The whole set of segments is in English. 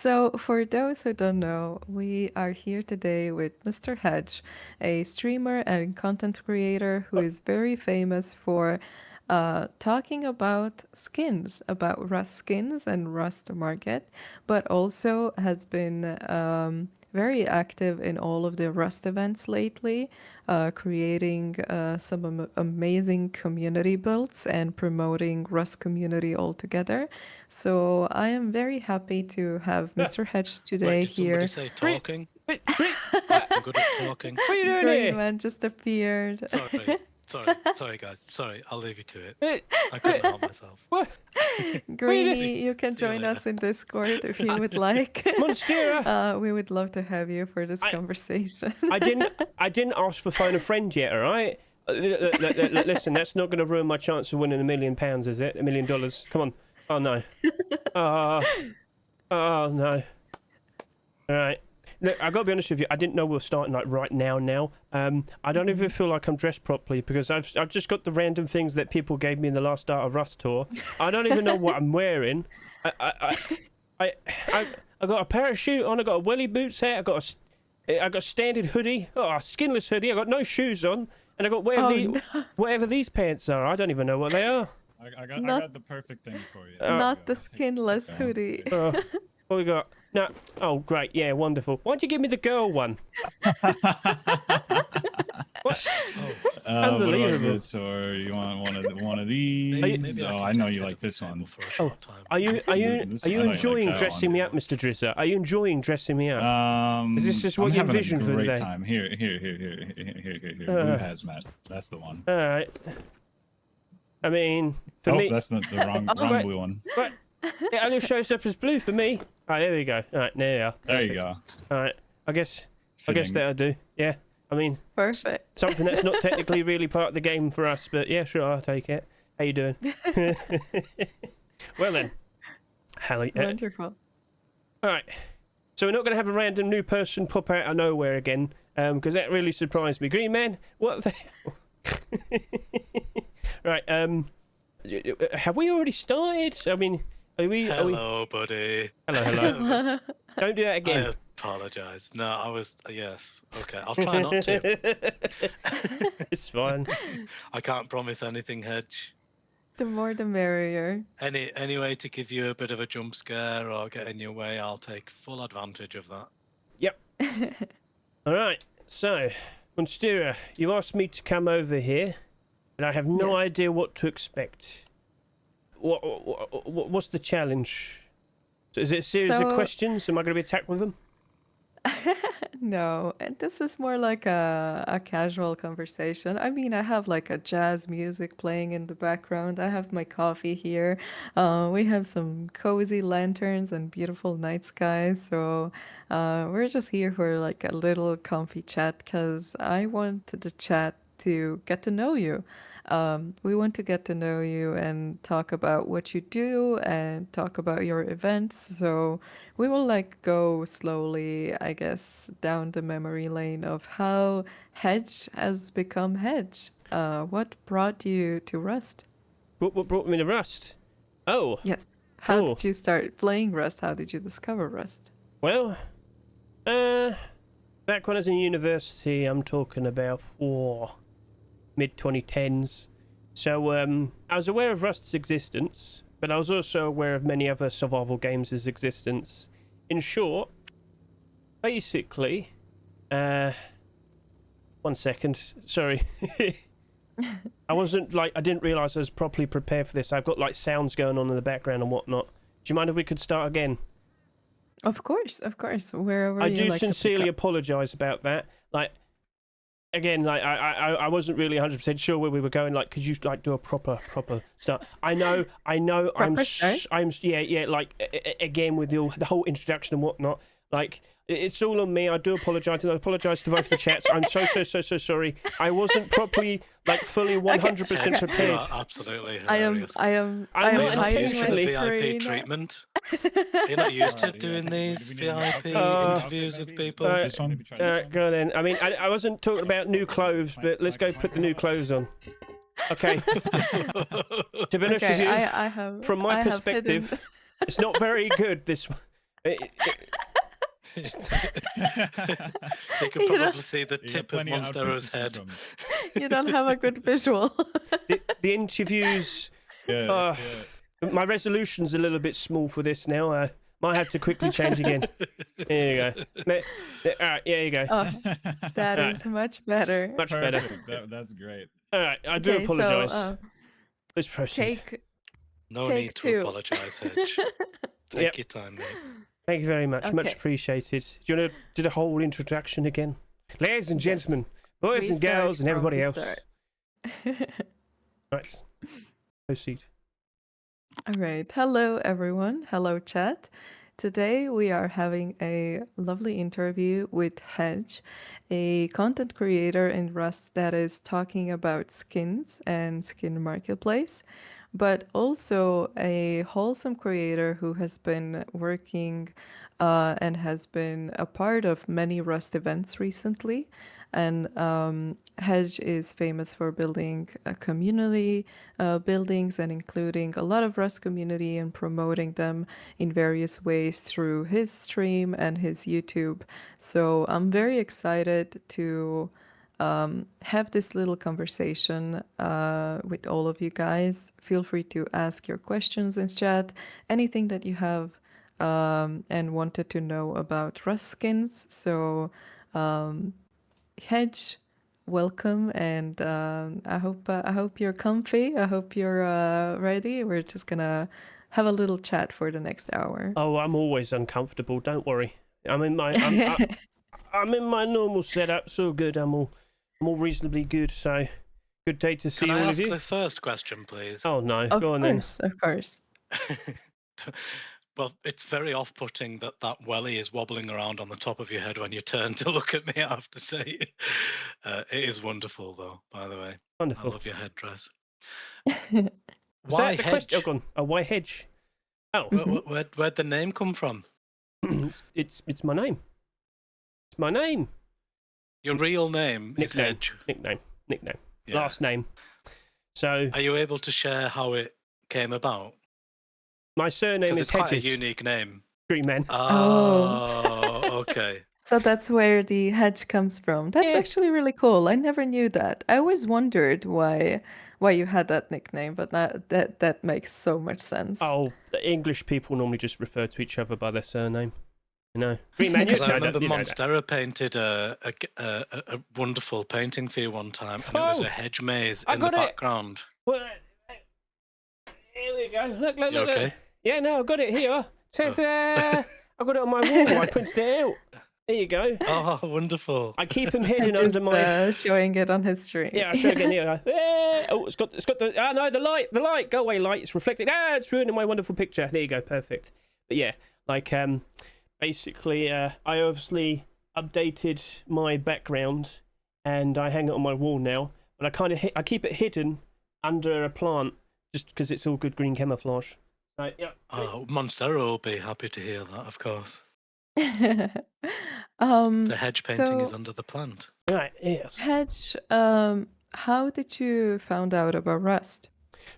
So, for those who don't know, we are here today with Mr. Hedge, a streamer and content creator who is very famous for talking about skins, about Rust skins and Rust market, but also has been very active in all of the Rust events lately, creating some amazing community builds and promoting Rust community altogether. So I am very happy to have Mr. Hedge Wait, today did somebody here. say talking? Wait, I'm good at talking. what are you doing here? Greenman just appeared. Sorry, guys. Sorry, I'll leave you to it. Wait, I couldn't help myself. what? Greeny, you can See you join later. us in Discord if you would like. Monstera. We would love to have you for this conversation. I didn't ask for phone a friend yet. All right. Listen, that's not going to ruin my chance of winning £1 million, is it? $1 million. Come on. Oh no. Oh no. All right. Look, I got to be honest with you. I didn't know we were starting like right now. I don't even feel like I'm dressed properly because I've just got the random things that people gave me in the last Art of Rust tour. I don't even know what I'm wearing. I got a parachute on. I got a welly boots hat. I got a standard hoodie. Oh, a skinless hoodie. I got no shoes on, and I got whatever these pants are. I don't even know what they are. I got the perfect thing for you. Not the skinless hoodie. What we got? No. Oh, great. Yeah, wonderful. Why'd you give me the girl one? What? What about this, or you want one of these? Oh, I know you like this one. For a short time. Are you enjoying that dressing one. me up, Mr. Drizzer? Are you enjoying dressing me up? Is this just what I'm you having a envisioned for great today? time. Here. Blue hazmat. That's the one. All right. I mean, for Oh, me, that's not the wrong right. blue one. right. It only shows up as blue for me. All right, there we go. All right, there you are. There you go. All right, I guess Fitting. that'll do. Yeah, I mean, Perfect. something that's not technically really part of the game for us, but yeah, sure, I'll take it. How you doing? Well then, Hallie. Wonderful. All right, so we're not going to have a random new person pop out of nowhere again, because that really surprised me. Greenman, what the hell? Right, have we already started? I mean, are we? Hello, buddy. Hello. Don't do that I again. apologize. No, I was. Yes. Okay, I'll try not to. It's fine. I can't promise anything, Hedge. The more the merrier. Any way to give you a bit of a jump scare or get in your way, I'll take full advantage of that. Yep. All right. So, Monstera, you asked me to come over here, and I have no idea what to expect. What's the challenge? So is it a series of questions? Am I going to be attacked with them? No, and this is more like a casual conversation. I mean, I have like a jazz music playing in the background. I have my coffee here. We have some cozy lanterns and beautiful night skies. So we're just here for like a little comfy chat because I want the chat to get to know you. We want to get to know you and talk about what you do and talk about your events. So we will like go slowly, I guess, down the memory lane of how Hedge has become Hedge. What brought you to Rust? What brought me to Rust? Oh, Yes. How Oh. did you start playing Rust? How did you discover Rust? well, back when I was in university, I'm talking about mid-2010s. So I was aware of Rust's existence, but I was also aware of many other survival games' existence. In short, basically, 1 second, sorry. I didn't realise I was properly prepared for this. I've got like sounds going on in the background and whatnot. Do you mind if we could start again? Of course. Wherever I you do like to pick sincerely up. apologise about that. Like, again, like I wasn't really 100% sure where we were going. Like, could you like do a proper start? I know. Proper start? Yeah. Like again with the whole introduction and whatnot. Like, it's all on me. I do apologise, and I apologise to both the chats. I'm so sorry. I wasn't properly, like, fully 100% prepared. You are absolutely I hilarious. I'm I not am hiding used my to the intentionally- VIP screen. treatment. You're not used to Yeah. doing these We need a- VIP Uh, interviews with people. This one. Go then. I mean, I wasn't talking about new clothes, but let's go put the new clothes on. Okay. To be honest with Okay, you, I have from I my have perspective, hidden- it's not very good. This You can You probably see the You got tip of plenty of outfits Monstero's to choose head. from. You don't have a good visual. The interviews. Yeah, My resolution's a little bit small for this now. Might have to quickly change again. There you go. All right, there you go. Oh, that Alright. is much better. Much better. Perfect. That's great. All right, I do Okay, apologise. so Let's proceed. No Take need to two. apologise, Hedge. Take Yep. your time, mate. Thank you very much. Much Okay. appreciated. Do you want to do the whole introduction again? Ladies and Yes. gentlemen, boys We and start girls and from everybody the else. start. Right. Proceed. All right. Hello, everyone. Hello, chat. Today we are having a lovely interview with Hedge, a content creator in Rust that is talking about skins and skin marketplace, but also a wholesome creator who has been working and has been a part of many Rust events recently. And Hedge is famous for building a community buildings and including a lot of Rust community and promoting them in various ways through his stream and his YouTube. So I'm very excited to have this little conversation with all of you guys. Feel free to ask your questions in chat, anything that you have and wanted to know about Rust skins. So Hedge, welcome, and I hope you're comfy. I hope you're ready. We're just gonna have a little chat for the next hour. Oh, I'm always uncomfortable. Don't worry. I'm in my I'm in my normal setup. So good. I'm all reasonably good. So good day to see Can I all of ask you. the first question, please? Oh no, Of go on then. course, of course. Well, it's very off-putting that welly is wobbling around on the top of your head when you turn to look at me, I have to say. It is wonderful, though, by the way. I Wonderful. love your headdress. Is Why that the Hedge? question? Oh, gone. Oh, why Hedge? Oh, Where'd the name come from? it's my name. It's my name. Your real name is Nickname. Hedge. Nickname. Yeah. Last name. So Are you able to share how it came about? my surname Because is it's quite Hedges. a unique name. Greenman. Oh, okay. So that's where the hedge comes from. That's Yeah. actually really cool. I never knew that. I always wondered why you had that nickname, but that makes so much sense. Oh, English people normally just refer to each other by their surname. You know, Greenman. Because I No, remember you know that. Monstera painted a wonderful painting for you one time, and it was Oh, a hedge maze I in the got it. background. Well, here we go. Look. You okay? Yeah, no, I've got it here. Says, I've got it on my wall. I printed it out. There you go. Oh, wonderful. I keep them hidden Just under my. showing it on his stream. Yeah, I'll show again here. Oh, it's got the. Ah, no, the light. Go away, light. It's reflecting. Ah, it's ruining my wonderful picture. There you go. Perfect. But yeah, like basically, I obviously updated my background, and I hang it on my wall now. But I keep it hidden under a plant, just because it's all good green camouflage. Right. Yeah. Oh, Monstera will be happy to hear that, of course. The hedge painting is under the plant. Right. Yes. Hedge, how did you found out about Rust?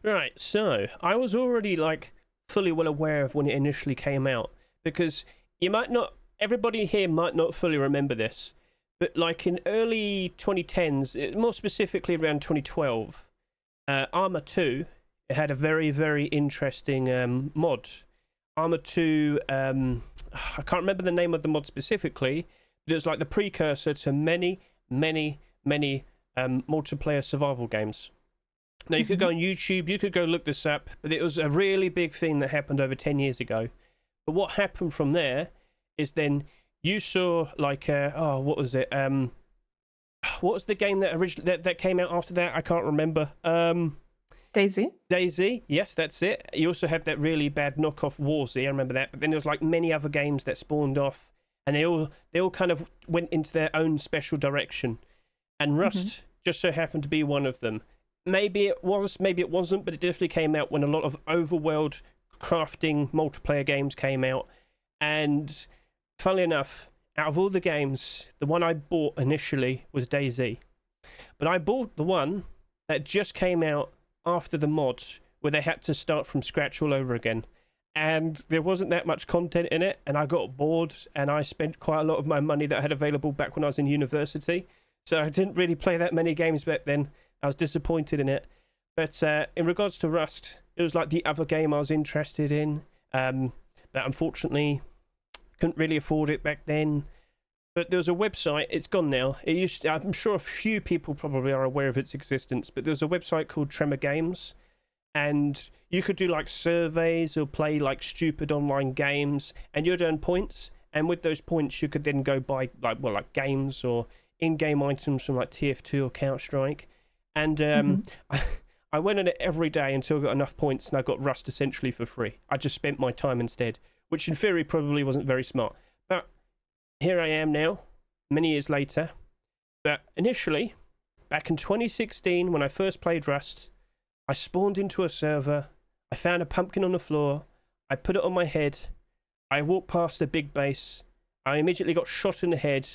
Right, so I was already like fully well aware of when it initially came out, because everybody here might not fully remember this, but like in early 2010s, more specifically around 2012, Arma 2 had a very, very interesting mod. Arma 2, I can't remember the name of the mod specifically, but it was like the precursor to many, many, many multiplayer survival games. Now, you could go on YouTube, you could go look this up, but it was a really big thing that happened over 10 years ago. But what happened from there is then you saw like, what was it? What was the game that came out after that? I can't remember. Daisy, yes, that's it. You also had that really bad knockoff Warzy, I remember that. But then there was like many other games that spawned off, and they all kind of went into their own special direction. And Rust just so happened to be one of them. Maybe it was, maybe it wasn't, but it definitely came out when a lot of overworld crafting multiplayer games came out. And funnily enough, out of all the games, the one I bought initially was DayZ. But I bought the one that just came out after the mod, where they had to start from scratch all over again. and there wasn't that much content in it, and I got bored, and I spent quite a lot of my money that I had available back when I was in university, so I didn't really play that many games back then. I was disappointed in it. But in regards to Rust, it was like the other game I was interested in, but unfortunately couldn't really afford it back then. But there was a website, it's gone now. I'm sure a few people probably are aware of its existence, but there's a website called Trakmer Games, and you could do like surveys or play like stupid online games, and you'd earn points, and with those points you could then go buy like games or in-game items from like TF2 or Counter-Strike. And I went on it every day until I got enough points, and I got Rust essentially for free. I just spent my time instead, which in theory probably wasn't very smart. But here I am now, many years later. But initially, back in 2016, when I first played Rust, I spawned into a server, I found a pumpkin on the floor, I put it on my head, I walked past a big base, I immediately got shot in the head.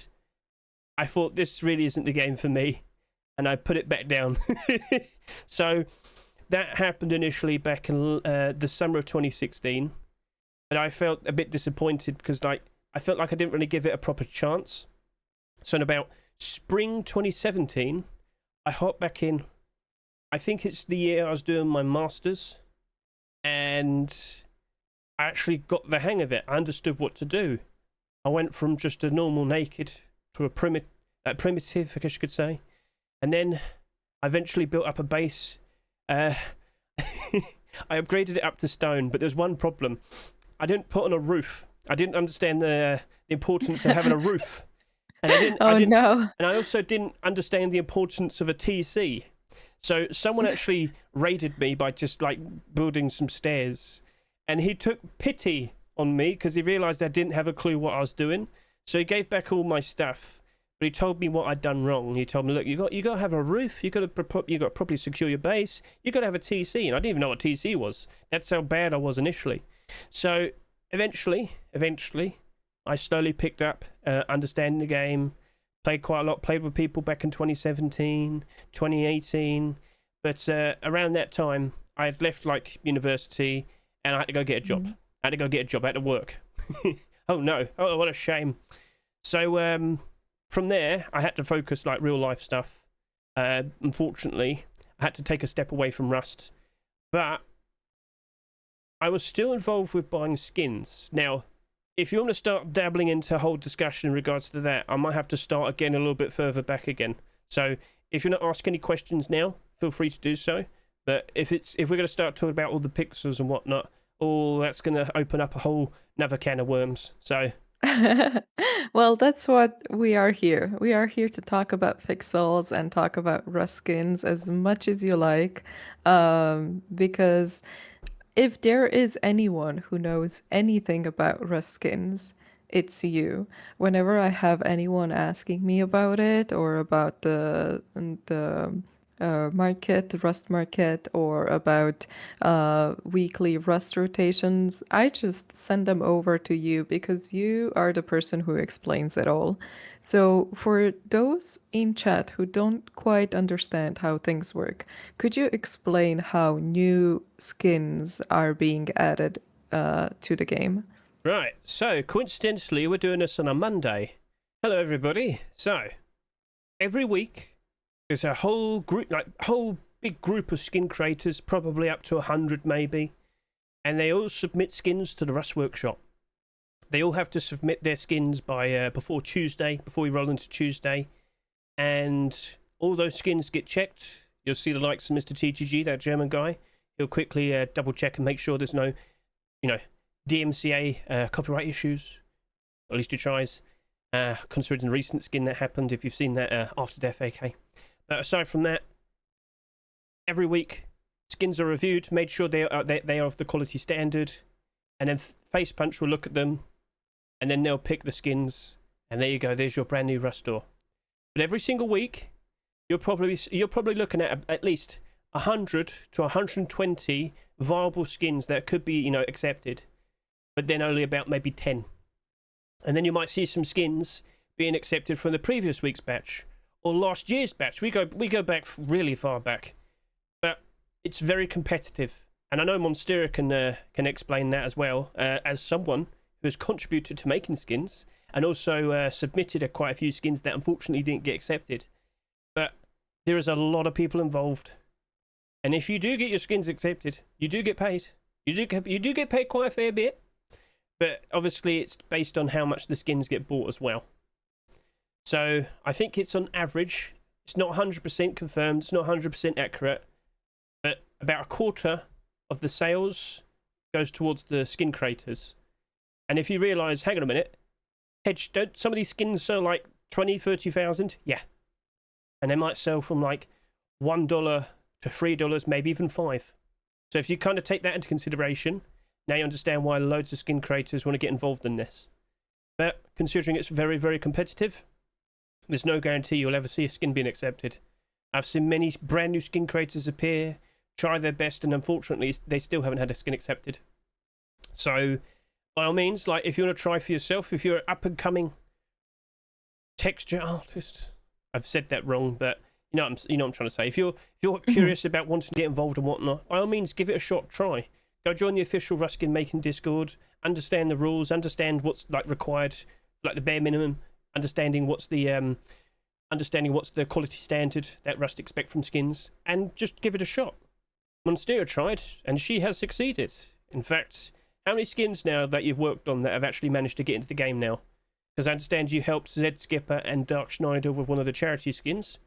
I thought, this really isn't the game for me, and I put it back down. So that happened initially back in the summer of 2016, and I felt a bit disappointed because I felt like I didn't really give it a proper chance. So in about spring 2017, I hopped back in. I think it's the year I was doing my masters, and I actually got the hang of it. I understood what to do. I went from just a normal naked to a primitive, I guess you could say, and then I eventually built up a base. I upgraded it up to stone, but there's one problem. I didn't put on a roof. I didn't understand the importance of having a roof. And No. And I also didn't understand the importance of a TC. So someone actually raided me by just like building some stairs. And he took pity on me because he realized I didn't have a clue what I was doing. So he gave back all my stuff. But he told me what I'd done wrong. He told me, look, you got to have a roof. You got to properly secure your base. You got to have a TC, and I didn't even know what TC was. That's how bad I was initially. So eventually, I slowly picked up understanding the game. Played quite a lot. Played with people back in 2017, 2018. But around that time, I had left like university, and I had to go get a job. I had to work. Oh no! Oh, what a shame. So from there, I had to focus like real life stuff. Unfortunately, I had to take a step away from Rust, but I was still involved with buying skins. Now, if you want to start dabbling into a whole discussion in regards to that, I might have to start again a little bit further back again. So if you want to ask any questions now, feel free to do so. But if we're going to start talking about all the pixels and whatnot, that's going to open up a whole another can of worms. So. Well, that's what we are here. We are here to talk about pixels and talk about Rust skins as much as you like, because if there is anyone who knows anything about Rust skins, it's you. Whenever I have anyone asking me about it or about the market, the Rust market, or about weekly Rust rotations, I just send them over to you because you are the person who explains it all. So for those in chat who don't quite understand how things work, could you explain how new skins are being added to the game? Right, so coincidentally, we're doing this on a Monday. Hello, everybody. So, every week, there's a whole big group of skin creators, probably up to 100 maybe, and they all submit skins to the Rust Workshop. They all have to submit their skins by before we roll into Tuesday, and all those skins get checked. You'll see the likes of Mr. TGG, that German guy. He'll quickly double check and make sure there's no, DMCA copyright issues. At least he tries. Considering the recent skin that happened, if you've seen that After Death AK. But aside from that, every week skins are reviewed, made sure they are of the quality standard, and then Face Punch will look at them, and then they'll pick the skins, and there you go. There's your brand new Rust store. But every single week, you're probably looking at least 100 to 120 viable skins that could be accepted, but then only about maybe 10. And then you might see some skins being accepted from the previous week's batch or last year's batch. We go back really far back, but it's very competitive. And I know Monstera can explain that as well, as someone who has contributed to making skins and also submitted quite a few skins that unfortunately didn't get accepted. But there is a lot of people involved. And if you do get your skins accepted, you do get paid. You do get paid quite a fair bit. But obviously it's based on how much the skins get bought as well. So I think it's on average, it's not 100% confirmed, it's not 100% accurate, but about a quarter of the sales goes towards the skin creators. And if you realise, hang on a minute, Hedge, don't some of these skins sell like 20, 30,000? Yeah. And they might sell from like $1 to $3, maybe even $5. So if you kind of take that into consideration, now you understand why loads of skin creators want to get involved in this. But considering it's very, very competitive, there's no guarantee you'll ever see a skin being accepted. I've seen many brand new skin creators appear, try their best, and unfortunately they still haven't had a skin accepted. So by all means, like if you want to try for yourself, if you're an up and coming texture artist, I've said that wrong, but you know what I'm trying to say. If you're curious about wanting to get involved and whatnot, by all means give it a shot, try. Go join the official Ruskin making Discord, understand the rules, understand what's like required, like the bare minimum, understanding what's the quality standard that Rust expect from skins, and just give it a shot. Monstera tried, and she has succeeded. In fact, how many skins now that you've worked on that have actually managed to get into the game now? Because I understand you helped Zed Skipper and Dark Schneider with one of the charity skins.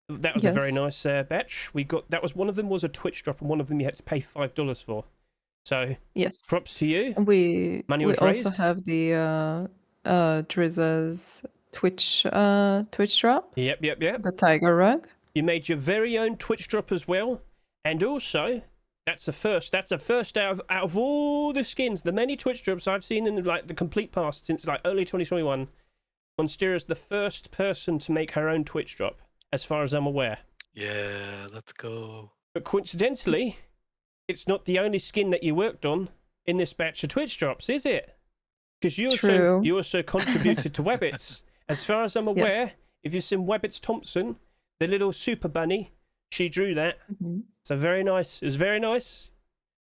That was a very nice batch. That was one of them was a Twitch drop, and one of them you had to pay $5 for. So Yes, props to you. we Money was also raised. have the Drizza's Twitch drop, Yep. the tiger rug. You made your very own Twitch drop as well, and also that's a first. That's a first out of all the skins, the many Twitch drops I've seen in like the complete past since like early 2021. Monstera's the first person to make her own Twitch drop, as far as I'm aware. Yeah, let's go. But coincidentally, it's not the only skin that you worked on in this batch of Twitch drops, is it? Because you also contributed to Webbits. As far as I'm aware, if you've seen Webbits Thompson, the little super bunny, she drew that. So very nice. It was very nice.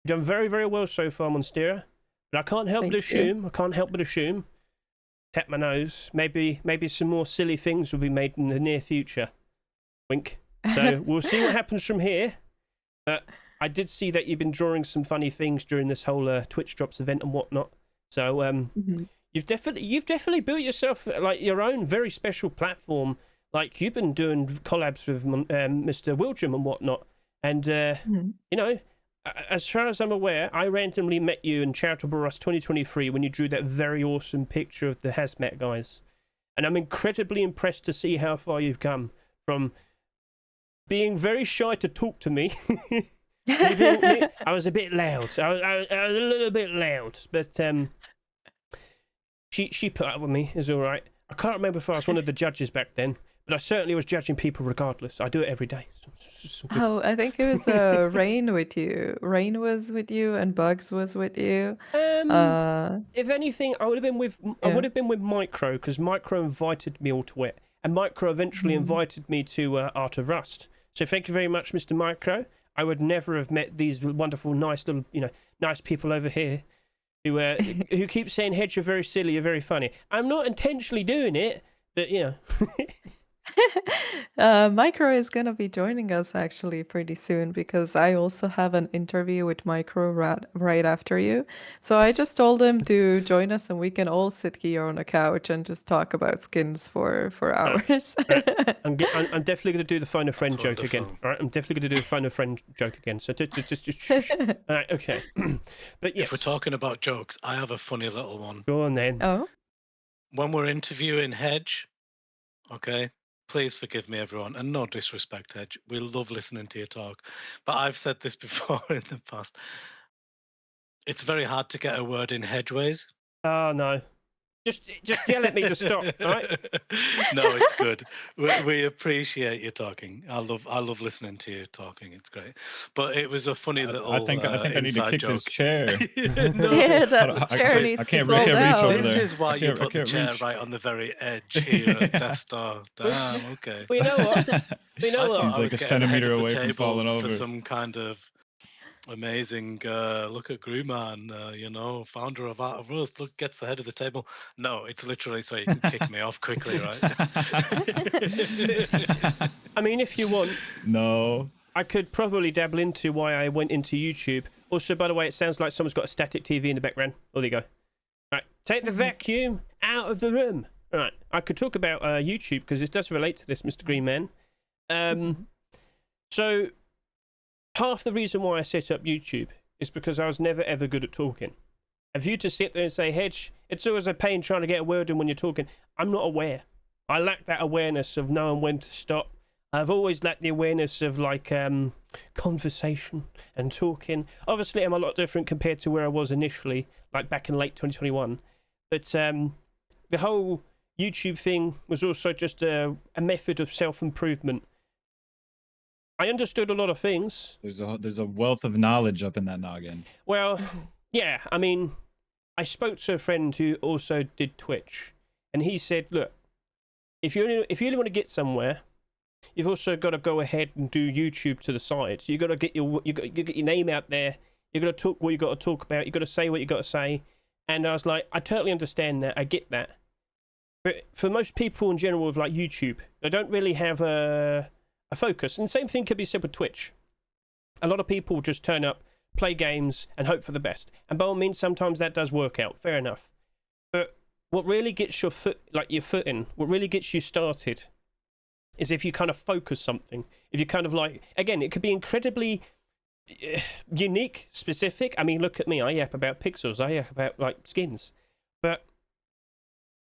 You've done very, very well so far, Monstera. But I can't help but assume, tap my nose, maybe some more silly things will be made in the near future. Wink. So we'll see what happens from here. But I did see that you've been drawing some funny things during this whole Twitch drops event and whatnot. So you've definitely built yourself like your own very special platform. Like you've been doing collabs with Mr. Wildrum and whatnot. And you know, as far as I'm aware, I randomly met you in Charitable Rust 2023 when you drew that very awesome picture of the hazmat guys. And I'm incredibly impressed to see how far you've come from being very shy to talk to me. I was a bit loud. I was a little bit loud, but she put up with me. It's all right. I can't remember if I was one of the judges back then, but I certainly was judging people regardless. I do it every day. Oh, I think it was Rain with you. Rain was with you, and Bugs was with you. If anything, I would have been with Micro, because Micro invited me all to it, and Micro eventually invited me to Art of Rust. So thank you very much, Mr. Micro. I would never have met these wonderful, nice little, nice people over here who keep saying, Hedge, you're very silly, you're very funny. I'm not intentionally doing it, but, Micro is gonna be joining us actually pretty soon, because I also have an interview with Micro right after you. So I just told him to join us, and we can all sit here on a couch and just talk about skins for hours. I'm definitely going to do the phone a friend That's joke wonderful. again. All right, I'm definitely going to do the phone a friend joke again. So just shush. All right, okay. But yes, If we're talking about jokes, I have a funny little one. go on then. Oh, When we're interviewing Hedge, okay, please forgive me, everyone, and no disrespect, Hedge. We love listening to you talk, but I've said this before in the past. It's very hard to get a word in Hedgeways. Oh no. Just yell at me to stop, all right? No, it's good. We appreciate you talking. I love listening to you talking. It's great. But it was a funny little. I think I need to inside kick joke. this chair. No, yeah, that I chair can't- needs I can't to fall reach down. over this there. is why I you can't- I put the can't chair reach. right on the very edge here at Death Star. Damn, okay. Well, you know what? You know I what? thought He's I like was a getting ahead centimeter of the away from table falling for over. some kind of Amazing. Look at Greenman, founder of Art of Rust. Look, gets the head of the table. No, it's literally so you can kick me off quickly, right? I mean, if you want, No. I could probably dabble into why I went into YouTube. Also, by the way, it sounds like someone's got a static TV in the background. Oh, there you go. Right, take the vacuum out of the room. All right, I could talk about YouTube because it does relate to this, Mr. Greenman. So, half the reason why I set up YouTube is because I was never ever good at talking. And for you to sit there and say, Hedge, it's always a pain trying to get a word in when you're talking. I'm not aware. I lack that awareness of knowing when to stop. I've always lacked the awareness of like conversation and talking. Obviously, I'm a lot different compared to where I was initially, like back in late 2021. But the whole YouTube thing was also just a method of self-improvement. I understood a lot of things. There's a wealth of knowledge up in that noggin. Well, yeah, I mean, I spoke to a friend who also did Twitch, and he said, look, if you really want to get somewhere, you've also got to go ahead and do YouTube to the side. You got to get your name out there. You got to talk what you got to talk about. You got to say what you got to say. And I was like, I totally understand that. I get that. But for most people in general with like YouTube, they don't really have a focus. And the same thing could be said with Twitch. A lot of people just turn up, play games, and hope for the best. And by all means, sometimes that does work out. Fair enough. But what really gets your foot in, what really gets you started, is if you kind of focus something. If you kind of like, again, it could be incredibly unique, specific. I mean, look at me. I yap about pixels. I yap about like skins. But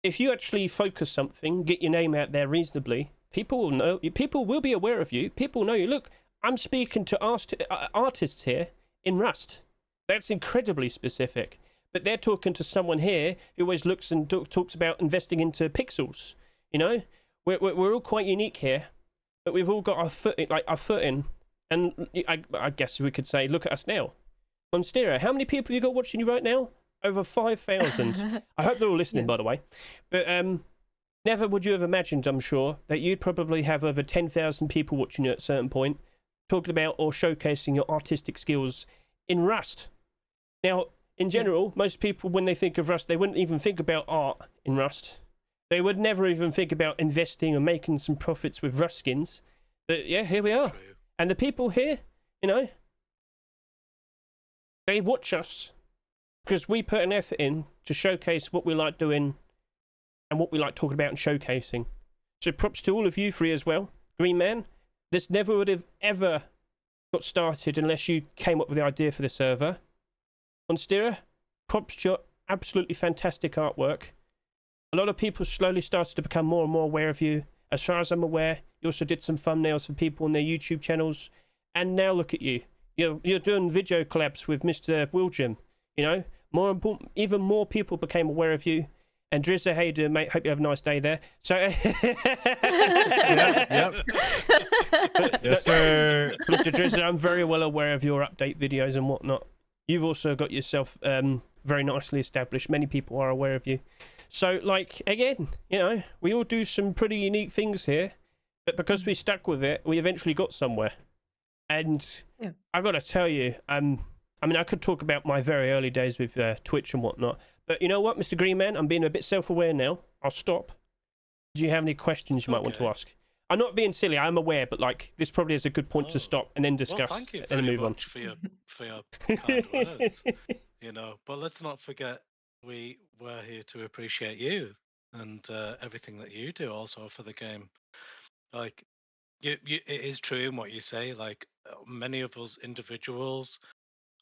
if you actually focus something, get your name out there reasonably, people will know. People will be aware of you. People know you. Look, I'm speaking to artists here in Rust. That's incredibly specific. But they're talking to someone here who always looks and talks about investing into pixels. You know, we're all quite unique here, but we've all got our foot in. And I guess we could say, look at us now. Monstera, how many people have you got watching you right now? Over 5,000. I hope they're all listening, by the way. But never would you have imagined, I'm sure, that you'd probably have over 10,000 people watching you at a certain point, talking about or showcasing your artistic skills in Rust. Now, in general, most people, when they think of Rust, they wouldn't even think about art in Rust. They would never even think about investing or making some profits with Rust skins. But yeah, here we are. And the people here, you know, they watch us because we put an effort in to showcase what we like doing and what we like talking about and showcasing. So props to all of you three as well. Greenman, this never would have ever got started unless you came up with the idea for the server. Monstera, props to your absolutely fantastic artwork. A lot of people slowly started to become more and more aware of you. As far as I'm aware, you also did some thumbnails for people on their YouTube channels. And now look at you. You're doing video collabs with Mr. Willjim. You know, more important, even more people became aware of you. And Drizzer, how you doing, mate? Hope you have a nice day there. So, Yep. Yes, sir. Mr. Drizzer, I'm very well aware of your update videos and whatnot. You've also got yourself very nicely established. Many people are aware of you. So, like, again, you know, we all do some pretty unique things here, but because we stuck with it, we eventually got somewhere. And yeah. I've got to tell you, I mean, I could talk about my very early days with Twitch and whatnot, but you know what, Mr. Greenman, I'm being a bit self-aware now. I'll stop. Do you have any questions you might want to ask? I'm not being silly, I'm aware, but like, this probably is a good point to stop and then discuss thank you and then move on. for your kind words, you know, but let's not forget we're here to appreciate you and everything that you do also for the game. Like, it is true in what you say. Like, many of us individuals,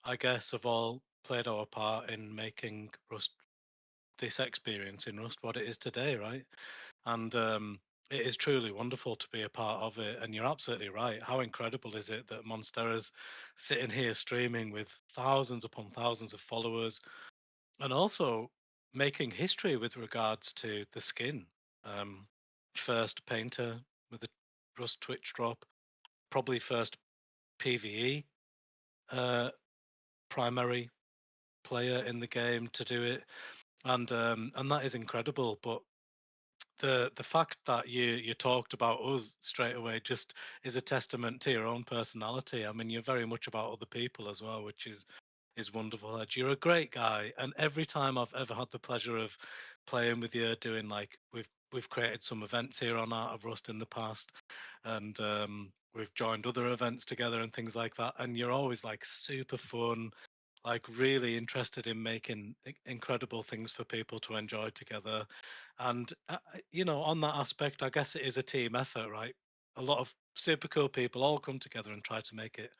I guess, have all played our part in making Rust, this experience in Rust, what it is today, right? And it is truly wonderful to be a part of it. And you're absolutely right. How incredible is it that Monstera's sitting here streaming with thousands upon thousands of followers, and also making history with regards to the skin. First painter with a Rust Twitch drop, probably first PvE primary player in the game to do it, and that is incredible. But the fact that you talked about us straight away just is a testament to your own personality. I mean, you're very much about other people as well, which is wonderful. Ed. You're a great guy, and every time I've ever had the pleasure of playing with you, doing like we've created some events here on Art of Rust in the past, and we've joined other events together and things like that. And you're always like super fun, like really interested in making incredible things for people to enjoy together. And on that aspect, I guess it is a team effort, right? A lot of super cool people all come together and try to make it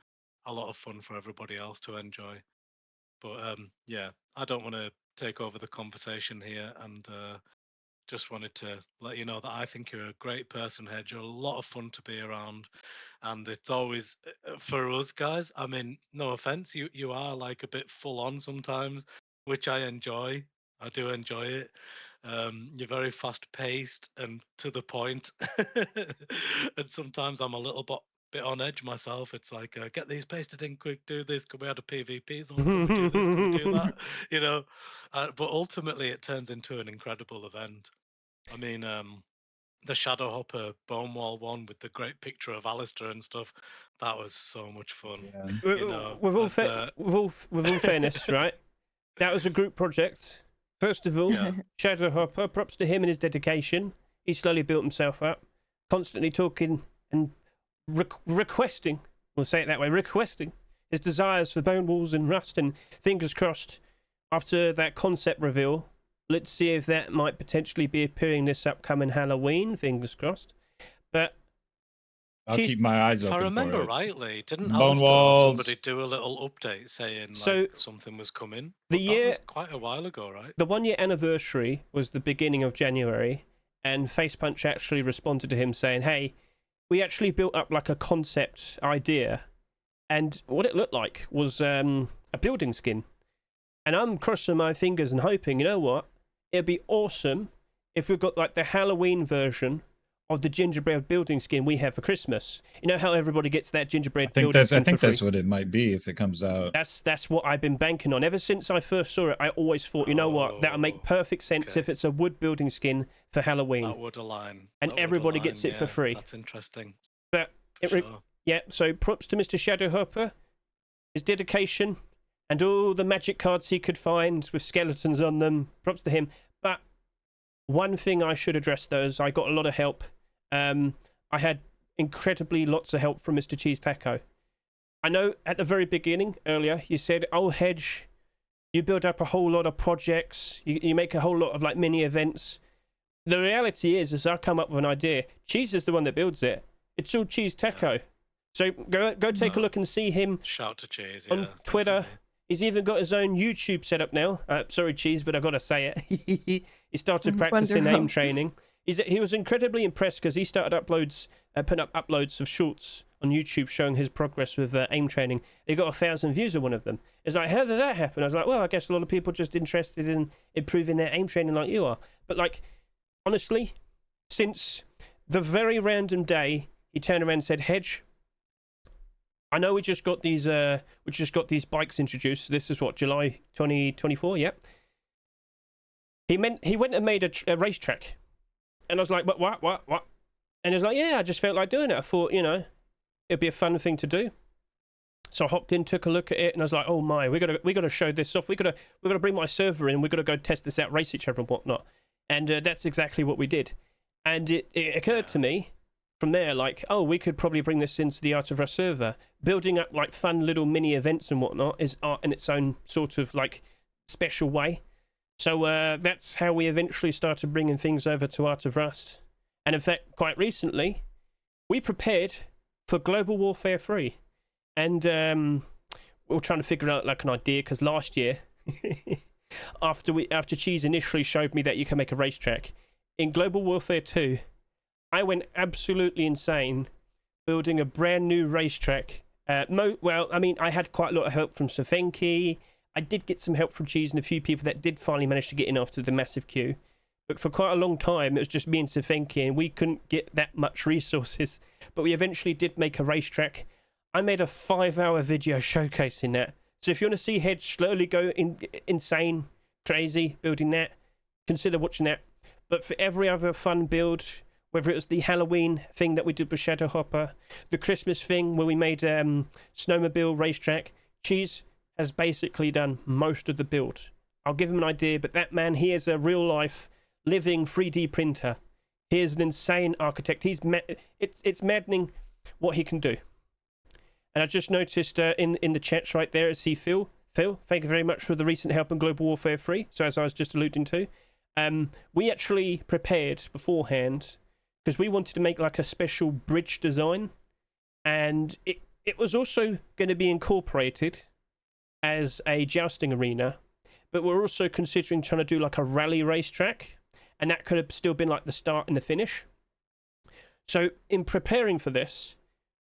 a lot of fun for everybody else to enjoy. But yeah, I don't want to take over the conversation here, and just wanted to let you know that I think you're a great person, Hedge. You're a lot of fun to be around, and it's always for us guys. I mean, no offense, you are like a bit full on sometimes, which I enjoy. I do enjoy it. You're very fast paced and to the point, and sometimes I'm a little bit on edge myself. It's like, get these pasted in quick, do this. Can we add a PvP zone? Can we do this? Can we do that? You know, but ultimately it turns into an incredible event. I mean, the Shadowhopper Bone Wall one with the great picture of Alistair and stuff, that was so much fun. Yeah. You know, with all fairness, right? That was a group project. First of all, Yeah. Shadowhopper, props to him and his dedication. He slowly built himself up, constantly talking and requesting, we'll say it that way, requesting his desires for bone walls and rust, and fingers crossed, after that concept reveal, let's see if that might potentially be appearing this upcoming Halloween, fingers crossed. But I'll keep my eyes If open I remember for it. rightly, didn't Bone Alistair or walls. somebody do a little update saying So, like something was coming? the But year- that was quite a while ago, right? the 1 year anniversary was the beginning of January, and Facepunch actually responded to him saying, hey, we actually built up like a concept idea, and what it looked like was a building skin. And I'm crossing my fingers and hoping, you know what, it'd be awesome if we got like the Halloween version of the gingerbread building skin we have for Christmas. You know how everybody gets that gingerbread building skin I think for free? that's what it might be if it comes out. That's what I've been banking on. Ever since I first saw it, I always thought, you know what, that'll make perfect sense okay. if it's a wood building skin for Halloween. That would align. And That would everybody align, gets it for yeah, free. That's interesting. But For it sure. yeah, so props to Mr. Shadowhopper, his dedication, and all the magic cards he could find with skeletons on them. Props to him. But one thing I should address, though, is I got a lot of help. I had incredibly lots of help from Mr. Cheezztaco. I know at the very beginning, earlier, you said, oh, Hedge, you build up a whole lot of projects. You make a whole lot of like mini events. The reality is I come up with an idea. Cheese is the one that builds it. It's all Cheezztaco. Yeah. So go take a look and see him Shout to Cheese. on Yeah, Twitter. definitely. He's even got his own YouTube set up now. Sorry, Cheese, but I got to say it. He started practicing Wonderful. aim training. He was incredibly impressed because he started putting up uploads of shorts on YouTube showing his progress with aim training. He got 1,000 views on one of them. It's like, how did that happen? I was like, well, I guess a lot of people just interested in improving their aim training like you are. But like, honestly, since the very random day he turned around and said, Hedge, I know we just got these bikes introduced. This is what, July 2024, yep. He went and made a racetrack. And I was like, what? And he was like, yeah, I just felt like doing it. I thought, it'd be a fun thing to do. So I hopped in, took a look at it, and I was like, oh my, we gotta show this off. We gotta bring my server in. We gotta go test this out, race each other and whatnot. And that's exactly what we did. And it occurred to me from there, like, oh, we could probably bring this into the Art of Rust server. Building up like fun little mini events and whatnot is art in its own sort of like special way. So that's how we eventually started bringing things over to Art of Rust. And in fact, quite recently, we prepared for Global Warfare 3. And we were trying to figure out like an idea, because last year, after Cheese initially showed me that you can make a racetrack, in Global Warfare 2, I went absolutely insane building a brand new racetrack. I had quite a lot of help from Thanlk. I did get some help from Cheese and a few people that did finally manage to get in after the massive queue. But for quite a long time, it was just me and Thanlk, and we couldn't get that much resources. But we eventually did make a racetrack. I made a 5-hour video showcasing that. So if you want to see Hedge slowly go insane, crazy, building that, consider watching that. But for every other fun build, whether it was the Halloween thing that we did with Shadow Hopper, the Christmas thing where we made Snowmobile racetrack, Cheese has basically done most of the build. I'll give him an idea, but that man, he is a real-life, living 3D printer. He is an insane architect. It's maddening what he can do. And I just noticed in the chats right there, I see Phil. Phil, thank you very much for the recent help in Global Warfare 3. So as I was just alluding to, we actually prepared beforehand because we wanted to make like a special bridge design, and it was also going to be incorporated as a jousting arena, but we're also considering trying to do like a rally racetrack, and that could have still been like the start and the finish. So in preparing for this,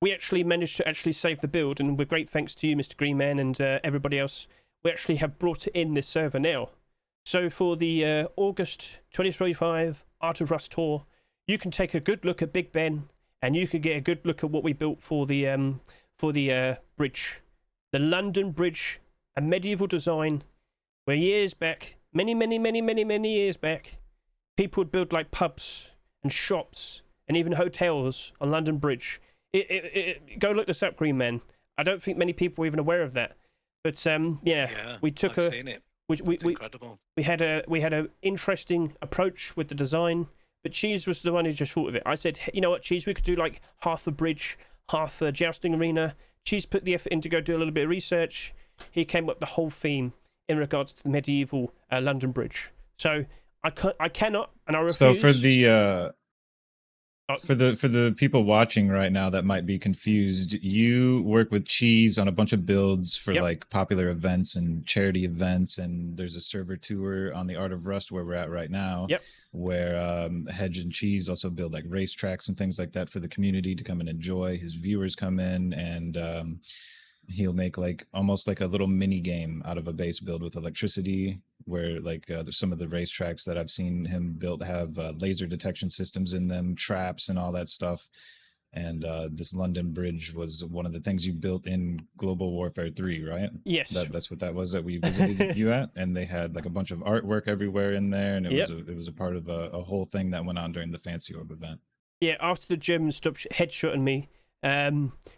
we actually managed to actually save the build, and with great thanks to you, Mr. Greenman, and everybody else, we actually have brought it in this server now. So for the August 2025 Art of Rust tour, you can take a good look at Big Ben, and you can get a good look at what we built for the bridge, the London Bridge, a medieval design where years back, many years back, people would build like pubs and shops and even hotels on London Bridge. Go look this up, Green Man. I don't think many people are even aware of that. But yeah, we took I've seen it. It's incredible. We had a interesting approach with the design, but Cheese was the one who just thought of it. I said, you know what, Cheese, we could do like half a bridge, half a jousting arena. Cheese put the effort in to go do a little bit of research. He came up with the whole theme in regards to the medieval London Bridge. So I cannot, and I refuse. So for the for the people watching right now that might be confused, you work with Cheese on a bunch of builds for like popular events and charity events, and there's a server tour on the Art of Rust where we're at right now, where Hedge and Cheese also build like racetracks and things like that for the community to come and enjoy. His viewers come in, and he'll make like almost like a little mini game out of a base build with electricity, where like there's some of the racetracks that I've seen him build have laser detection systems in them, traps and all that stuff. And this London Bridge was one of the things you built in Global Warfare 3, right? Yes. That's what that was that we visited you at, and they had like a bunch of artwork everywhere in there, and it was a part of a whole thing that went on during the Fancy Orb event. Yeah, after the Germans stopped headshotting me,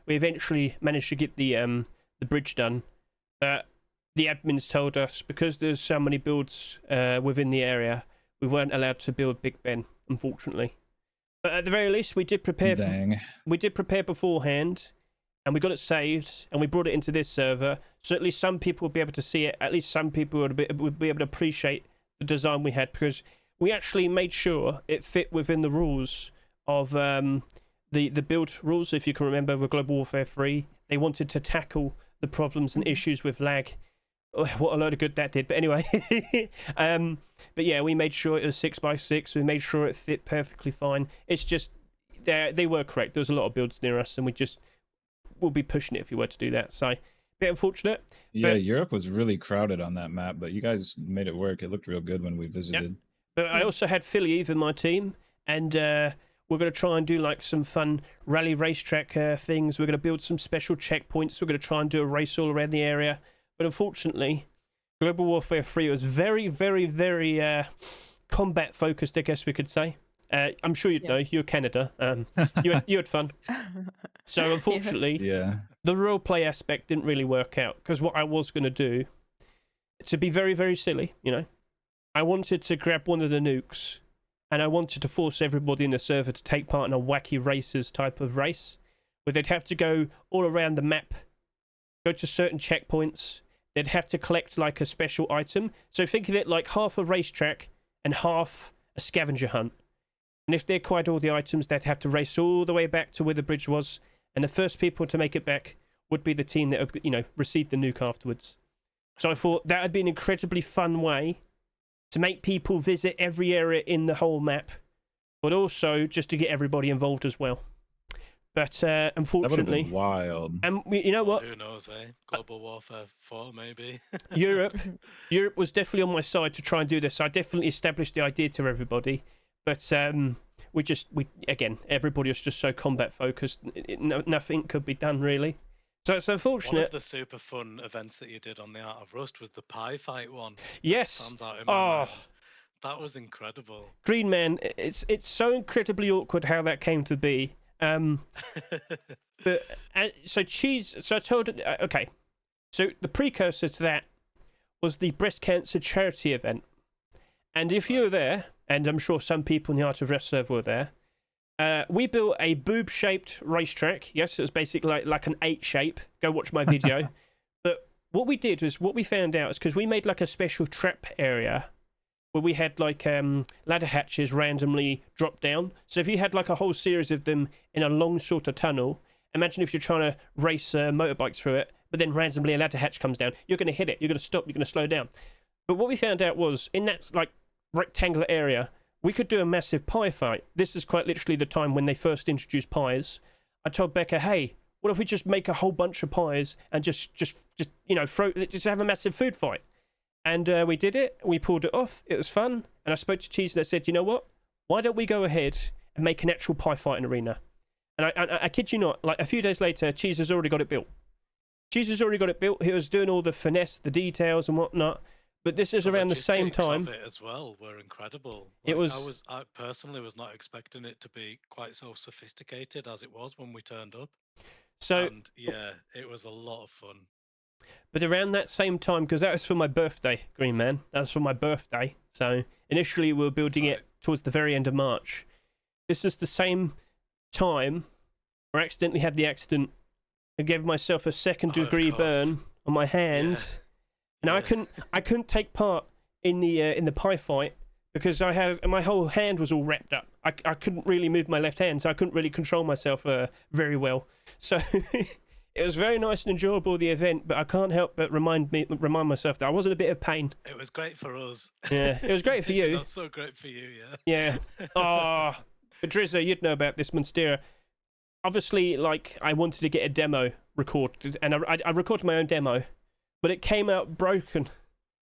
we eventually managed to get the bridge done. The admins told us because there's so many builds within the area, we weren't allowed to build Big Ben, unfortunately. But at the very least, we did prepare. We did prepare beforehand, and we got it saved, and we brought it into this server. So at least some people would be able to see it. At least some people would be able to appreciate the design we had, because we actually made sure it fit within the rules of the build rules. If you can remember with Global Warfare 3, they wanted to tackle the problems and issues with lag. Oh, what a load of good that did. But anyway, but yeah, we made sure it was 6x6. We made sure it fit perfectly fine. It's just they were correct. There was a lot of builds near us, and we'll be pushing it if you were to do that. So, bit unfortunate. Yeah, but Europe was really crowded on that map, but you guys made it work. It looked real good when we visited. Yep. But I also had Philly in my team, and we're going to try and do like some fun rally racetrack things. We're going to build some special checkpoints. We're going to try and do a race all around the area. But unfortunately, Global Warfare 3 was very, very, very combat focused, I guess we could say. I'm sure you'd know. You're Canada. You had fun. So unfortunately, the role play aspect didn't really work out, because what I was going to do, to be very, very silly, I wanted to grab one of the nukes, and I wanted to force everybody in the server to take part in a wacky races type of race, where they'd have to go all around the map, go to certain checkpoints. They'd have to collect like a special item. So think of it like half a racetrack and half a scavenger hunt. And if they acquired all the items, they'd have to race all the way back to where the bridge was. And the first people to make it back would be the team that, received the nuke afterwards. So I thought that would be an incredibly fun way to make people visit every area in the whole map, but also just to get everybody involved as well. But unfortunately, that wild. And you know what? Who knows, eh? Global Warfare 4, maybe. Europe was definitely on my side to try and do this. I definitely established the idea to everybody, but again, everybody was just so combat focused. Nothing could be done really. So it's unfortunate. One of the super fun events that you did on the Art of Rust was the pie fight one. Yes. Stands out in my mind. That was incredible. Greenman, it's so incredibly awkward how that came to be. But so Cheese. So I told her, okay. So the precursor to that was the breast cancer charity event, and if you were there, and I'm sure some people in the Art of Rest server were there, we built a boob-shaped racetrack. Yes, it was basically like an 8 shape. Go watch my video. But what we did was, what we found out is, because we made like a special trap area where we had like ladder hatches randomly drop down. So if you had like a whole series of them in a long sort of tunnel, imagine if you're trying to race motorbikes through it, but then randomly a ladder hatch comes down, you're going to hit it, you're going to stop, you're going to slow down. But what we found out was, in that like rectangular area, we could do a massive pie fight. This is quite literally the time when they first introduced pies. I told Becca, hey, what if we just make a whole bunch of pies and just you know, just have a massive food fight? And we did it. We pulled it off. It was fun. And I spoke to Cheese and I said, you know what? Why don't we go ahead and make an actual pie fighting arena? And I kid you not, like a few days later, Cheese has already got it built. Cheese has already got it built. He was doing all the finesse, the details and whatnot. But this is around the same time. Of it as well were incredible. Like, It was. I personally was not expecting it to be quite so sophisticated as it was when we turned up. So and yeah, it was a lot of fun. But around that same time, because that was for my birthday, Green Man. That was for my birthday. So initially we were building it towards the very end of March. This is the same time where I accidentally had the accident and gave myself a second-degree burn on my hand. Yeah. And I couldn't take part in the pie fight because my whole hand was all wrapped up. I couldn't really move my left hand, so I couldn't really control myself very well. So it was very nice and enjoyable, the event, but I can't help but remind myself that I was in a bit of pain. It was great for us. Yeah, it was great for you. Not so great for you, yeah. Yeah. Oh, Drizzer, you'd know about this, Monstera. Obviously, like, I wanted to get a demo recorded, and I recorded my own demo, but it came out broken.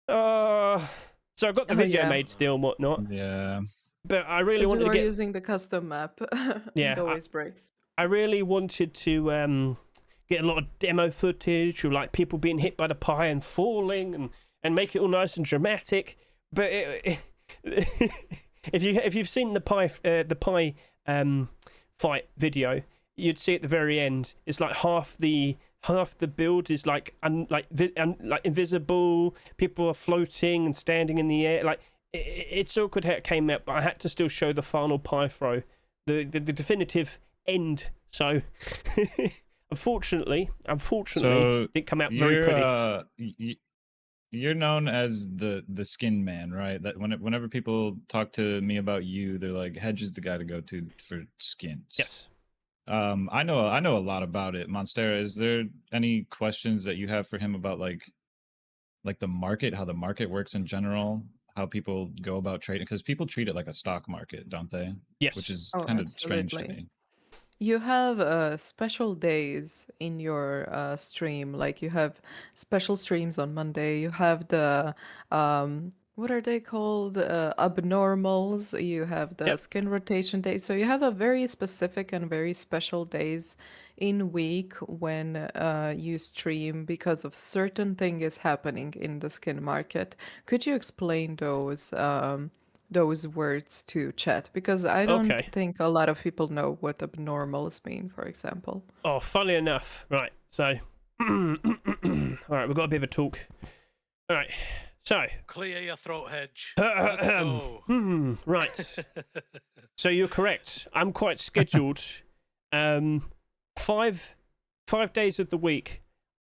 So I got the video made still and whatnot. Yeah. But I really wanted to get... using the custom map. Yeah. It always breaks. I really wanted to get a lot of demo footage of like people being hit by the pie and falling and make it all nice and dramatic. But if you've seen the pie fight video, you'd see at the very end it's like half the build is like invisible. People are floating and standing in the air. Like it's awkward how it came out, but I had to still show the final pie throw, the definitive end. So unfortunately, it didn't come out very pretty. You're known as the skin man, right? That whenever people talk to me about you, they're like, Hedge is the guy to go to for skins. Yes. I know a lot about it. Monstera, is there any questions that you have for him about like the market, how the market works in general, how people go about trading? Because people treat it like a stock market, don't they? Yes. Which is kind of strange to me. You have special days in your stream, like you have special streams on Monday. You have the what are they called? Abnormals. You have the skin rotation day. So you have a very specific and very special days in week when you stream because of certain thing is happening in the skin market. Could you explain those words to chat? Because I don't think a lot of people know what abnormals mean, for example. Oh, funny enough. Right. So, all right, we've got a bit of a talk. All right. So, clear your throat, Hedge. Right. So you're correct. I'm quite scheduled. 5 days of the week,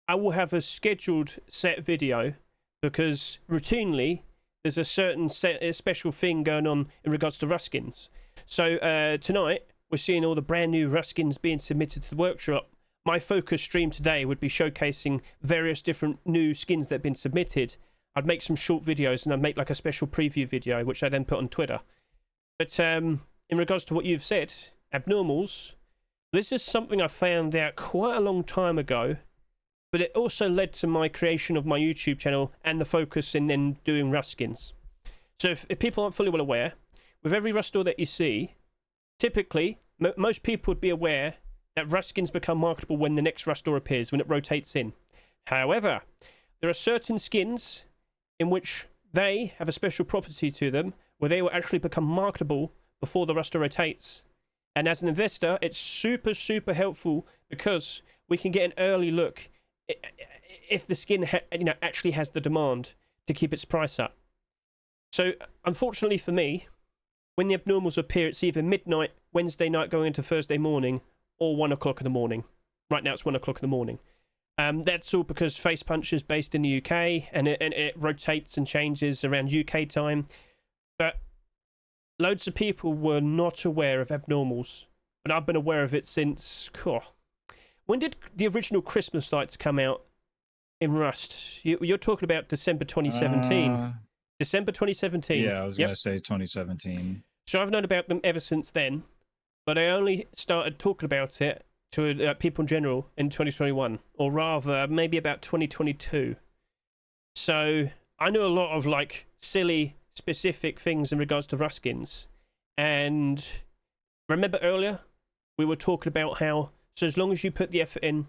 I will have a scheduled set video because routinely there's a certain special thing going on in regards to Ruskins. So tonight we're seeing all the brand new Ruskins being submitted to the workshop. My focus stream today would be showcasing various different new skins that have been submitted. I'd make some short videos and I'd make like a special preview video, which I then put on Twitter. But in regards to what you've said, abnormals, this is something I found out quite a long time ago, but it also led to my creation of my YouTube channel and the focus in then doing Ruskins. So if people aren't fully well aware, with every Rust store that you see, typically, most people would be aware that Ruskins become marketable when the next Rust store appears, when it rotates in. However, there are certain skins in which they have a special property to them where they will actually become marketable before the roster rotates. And as an investor, it's super, super helpful because we can get an early look if the skin actually has the demand to keep its price up. So unfortunately for me, when the abnormals appear, it's either midnight, Wednesday night going into Thursday morning, or 1 o'clock in the morning. Right now it's 1 o'clock in the morning. That's all because Face Punch is based in the UK, and it rotates and changes around UK time. But loads of people were not aware of abnormals, and I've been aware of it since... When did the original Christmas lights come out in Rust? You're talking about December 2017. December 2017. Yeah, I was going to say 2017. So I've known about them ever since then, but I only started talking about it to people in general in 2021, or rather, maybe about 2022. So I knew a lot of like silly, specific things in regards to Rust skins. And remember earlier, we were talking about how, so as long as you put the effort in,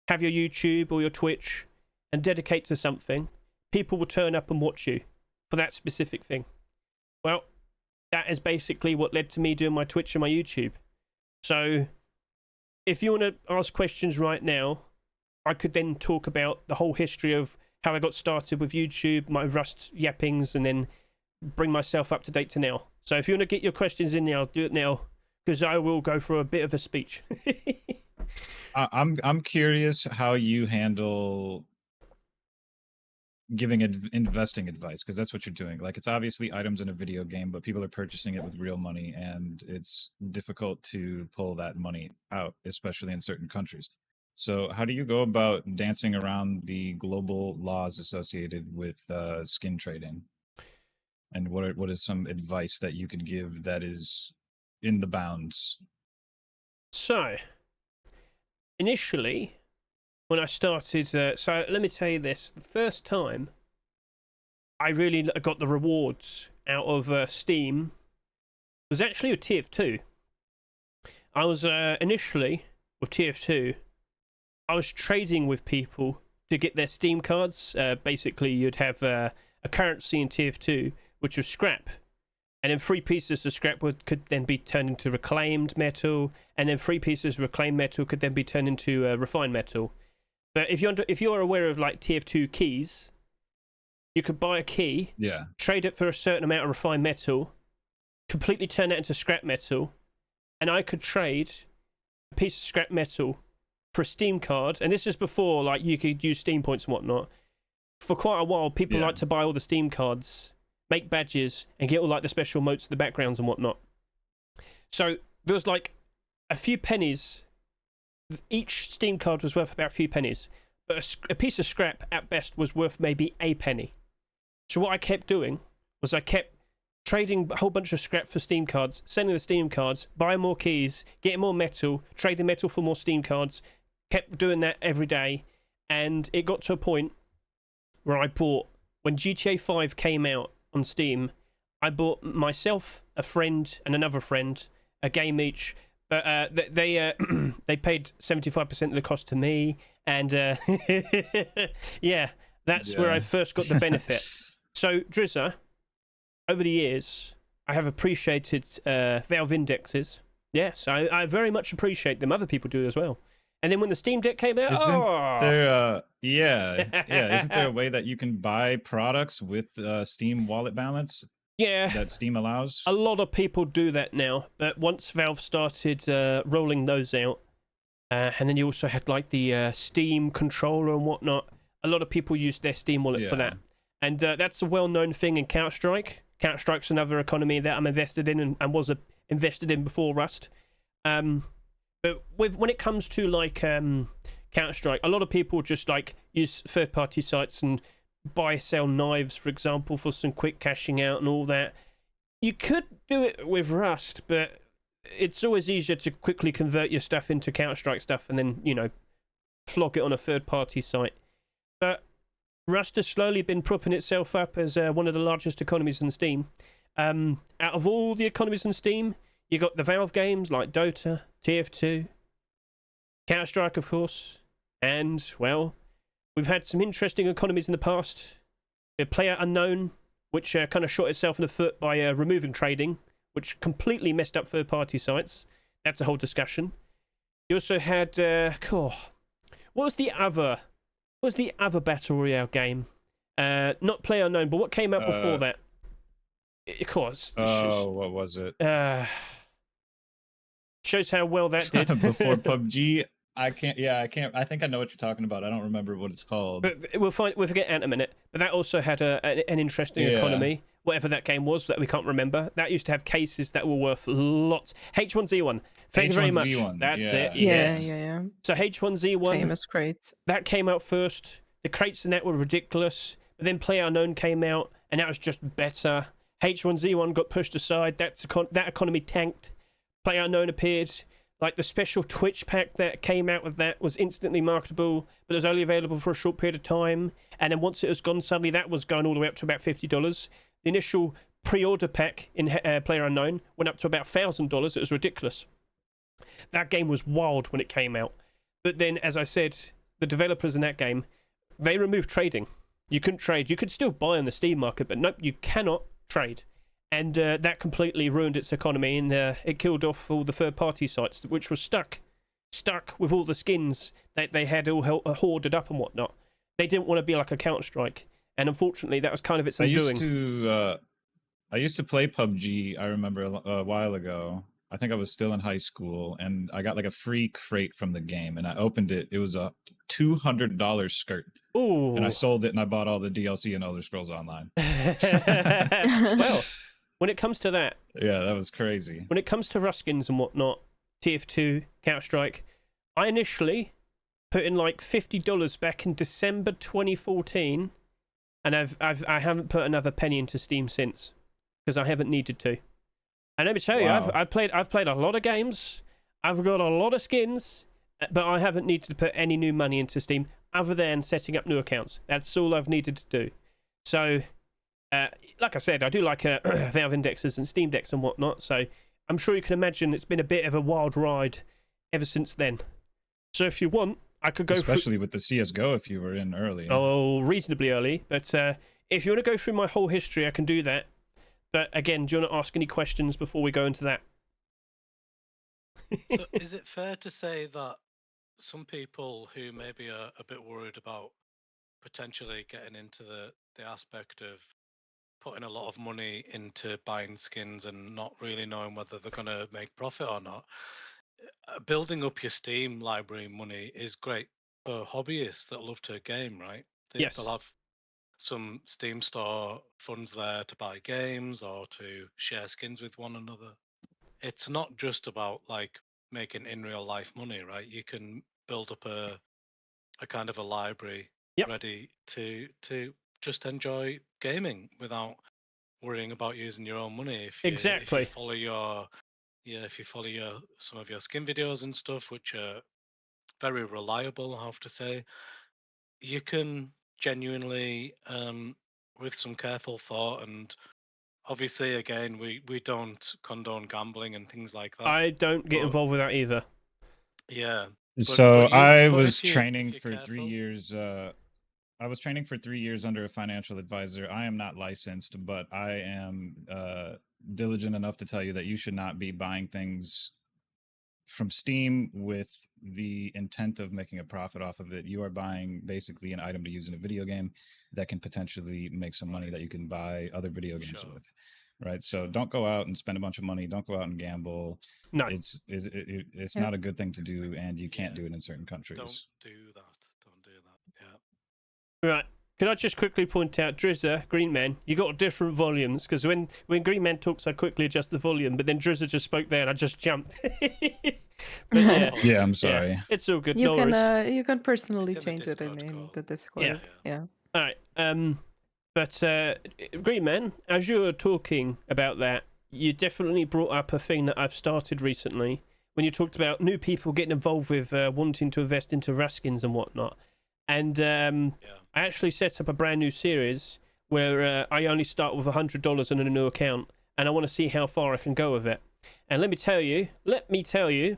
have your YouTube or your Twitch, and dedicate to something, people will turn up and watch you for that specific thing. Well, that is basically what led to me doing my Twitch and my YouTube. So if you want to ask questions right now, I could then talk about the whole history of how I got started with YouTube, my Rust yappings, and then bring myself up to date to now. So if you want to get your questions in now, do it now, because I will go for a bit of a speech. I'm curious how you handle giving investing advice, because that's what you're doing. Like, it's obviously items in a video game, but people are purchasing it with real money, and it's difficult to pull that money out, especially in certain countries. So how do you go about dancing around the global laws associated with skin trading? And what is some advice that you could give that is in the bounds? So initially, when I started, so let me tell you this, the first time I really got the rewards out of Steam was actually with TF2. I was initially with TF2, I was trading with people to get their Steam cards. Basically, you'd have a currency in TF2, which was scrap. And then 3 pieces of scrap could then be turned into reclaimed metal, and then 3 pieces of reclaimed metal could then be turned into refined metal. But if you're aware of like TF2 keys, you could buy a key, trade it for a certain amount of refined metal, completely turn it into scrap metal, and I could trade a piece of scrap metal for a Steam card. And this is before like you could use Steam points and whatnot. For quite a while, people like to buy all the Steam cards, make badges, and get all like the special emotes, the backgrounds and whatnot. So there was like a few pennies. Each Steam card was worth about a few pennies, but a piece of scrap at best was worth maybe a penny. So what I kept doing was I kept trading a whole bunch of scrap for Steam cards, selling the Steam cards, buying more keys, getting more metal, trading metal for more Steam cards, kept doing that every day, and it got to a point where I bought, when GTA 5 came out on Steam, I bought myself, a friend, and another friend, a game each. But they paid 75% of the cost to me, and yeah, that's where I first got the benefit. So Drizzer, over the years, I have appreciated Valve indexes. Yes, I very much appreciate them. Other people do as well. And then when the Steam Deck came out, isn't there isn't there a way that you can buy products with Steam wallet balance? Yeah, that Steam allows. A lot of people do that now, but once Valve started rolling those out, and then you also had like the Steam controller and whatnot, a lot of people use their Steam wallet for that. And that's a well-known thing in Counter-Strike. Counter-Strike's another economy that I'm invested in and was invested in before Rust. But when it comes to like Counter-Strike, a lot of people just like use third-party sites and buy, sell knives, for example, for some quick cashing out and all that. You could do it with Rust, but it's always easier to quickly convert your stuff into Counter-Strike stuff and then, you know, flog it on a third-party site. But Rust has slowly been propping itself up as one of the largest economies in Steam. Out of all the economies in Steam, you got the Valve games like Dota, TF2, Counter-Strike, of course, and, well, we've had some interesting economies in the past. PlayerUnknown which kind of shot itself in the foot by removing trading, which completely messed up third-party sites. That's a whole discussion. You also had what was the other battle royale game? Not PlayerUnknown, but what came out before that? Of course. Oh, what was it? Shows how well that did. Before PUBG. I can't. I think I know what you're talking about. I don't remember what it's called. But we'll forget Ant a minute. But that also had an interesting economy. Whatever that game was that we can't remember. That used to have cases that were worth lots. H1Z1. Thank you very much. That's it. Yeah. So H1Z1. Famous crates. That came out first. The crates in that were ridiculous. But then PlayerUnknown came out, and that was just better. H1Z1 got pushed aside. That economy tanked. PlayerUnknown appeared. Like the special Twitch pack that came out with that was instantly marketable, but it was only available for a short period of time. And then once it was gone, suddenly that was going all the way up to about $50. The initial pre-order pack in PlayerUnknown went up to about $1,000. It was ridiculous. That game was wild when it came out. But then, as I said, the developers in that game, they removed trading. You couldn't trade. You could still buy on the Steam market, but nope, you cannot trade. And that completely ruined its economy, and it killed off all the third-party sites, which were stuck with all the skins that they had all hoarded up and whatnot. They didn't want to be like a Counter-Strike, and unfortunately, that was kind of its undoing. I used to play PUBG. I remember a while ago. I think I was still in high school, and I got like a free crate from the game, and I opened it. It was a $200 skirt. Ooh! And I sold it, and I bought all the DLC and Elder Scrolls Online. Well. When it comes to that... Yeah, that was crazy. When it comes to Ruskins and whatnot, TF2, Counter-Strike, I initially put in like $50 back in December 2014, and I haven't put another penny into Steam since, because I haven't needed to. And let me tell you, I've played a lot of games, I've got a lot of skins, but I haven't needed to put any new money into Steam, other than setting up new accounts. That's all I've needed to do. So... like I said, I do like Valve indexes and Steam decks and whatnot, so I'm sure you can imagine it's been a bit of a wild ride ever since then. So if you want, I could go especially with the CSGO if you were in early. Oh, reasonably early, but if you want to go through my whole history, I can do that. But again, do you want to ask any questions before we go into that? So is it fair to say that some people who maybe are a bit worried about potentially getting into the aspect of putting a lot of money into buying skins and not really knowing whether they're going to make profit or not, building up your Steam library money is great for hobbyists that love to game, right? Yes. They'll have some Steam store funds there to buy games or to share skins with one another. It's not just about like making in real life money, right? You can build up a kind of a library ready to just enjoy gaming without worrying about using your own money. If you follow some of your skin videos and stuff, which are very reliable, I have to say, you can genuinely, with some careful thought, and obviously, again, we don't condone gambling and things like that. I don't get involved with that either. Yeah. So I was training for 3 years. I was training for 3 years under a financial advisor. I am not licensed, but I am diligent enough to tell you that you should not be buying things from Steam with the intent of making a profit off of it. You are buying basically an item to use in a video game that can potentially make some money that you can buy other video games with. Right. So don't go out and spend a bunch of money. Don't go out and gamble. No, it's not a good thing to do, and you can't do it in certain countries. Don't do that. Yeah. Right. Can I just quickly point out, Drizzer, Greenman, you got different volumes, because when Greenman talks, I quickly adjust the volume, but then Drizzer just spoke there and I just jumped. But yeah, I'm sorry. Yeah, it's all good. You can personally change it in the Discord. Yeah. All right. But Greenman, as you were talking about that, you definitely brought up a thing that I've started recently when you talked about new people getting involved with wanting to invest into Ruskins and whatnot. And I actually set up a brand new series where I only start with $100 in a new account, and I want to see how far I can go with it. And let me tell you,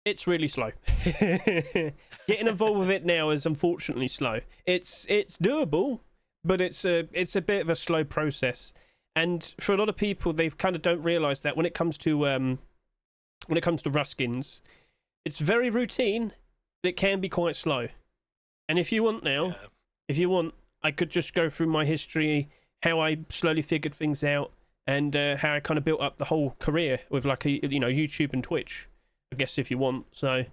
it's really slow. Getting involved with it now is unfortunately slow. It's doable, but it's a bit of a slow process. And for a lot of people, they kind of don't realize that when it comes to Rust skins, it's very routine. But it can be quite slow. And if you want now, I could just go through my history, how I slowly figured things out, and how I kind of built up the whole career with like YouTube and Twitch. I guess if you want. So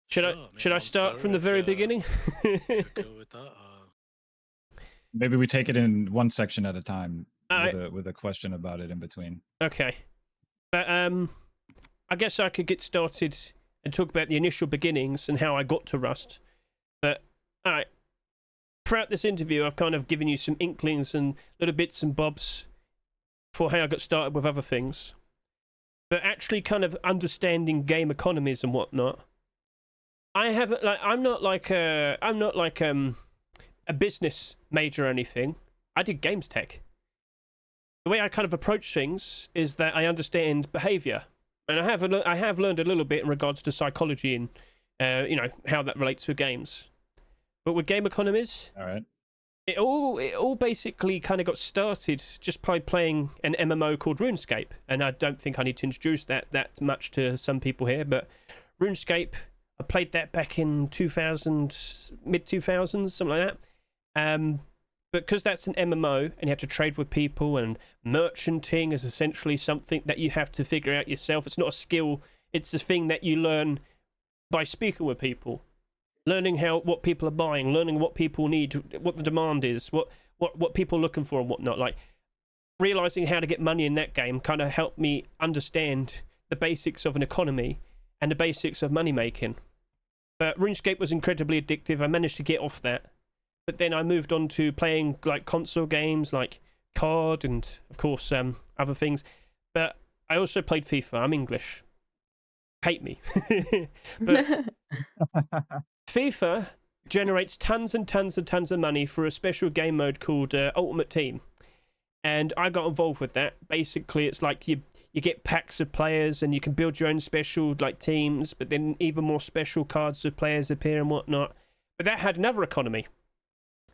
should I start from the very beginning? Go with that. Maybe we take it in one section at a time with a question about it in between. Okay. But I guess I could get started and talk about the initial beginnings and how I got to Rust. But all right. Throughout this interview, I've kind of given you some inklings and little bits and bobs for how I got started with other things. But actually kind of understanding game economies and whatnot, I'm not like a business major or anything. I did games tech. The way I kind of approach things is that I understand behavior, and I have learned a little bit in regards to psychology and how that relates with games. But with game economies, all right, it all basically kind of got started just by playing an MMO called RuneScape, and I don't think I need to introduce that much to some people here. But RuneScape, I played that back in 2000, mid 2000s, something like that. But because that's an MMO and you have to trade with people, and merchanting is essentially something that you have to figure out yourself. It's not a skill; it's a thing that you learn by speaking with people. Learning what people are buying, learning what people need, what the demand is, what people are looking for and whatnot. Like, realizing how to get money in that game kind of helped me understand the basics of an economy and the basics of money making. But RuneScape was incredibly addictive. I managed to get off that. But then I moved on to playing like console games like COD and, of course, other things. But I also played FIFA. I'm English. Hate me. But FIFA generates tons and tons and tons of money for a special game mode called Ultimate Team. And I got involved with that. Basically, it's like you get packs of players and you can build your own special like teams, but then even more special cards of players appear and whatnot. But that had another economy.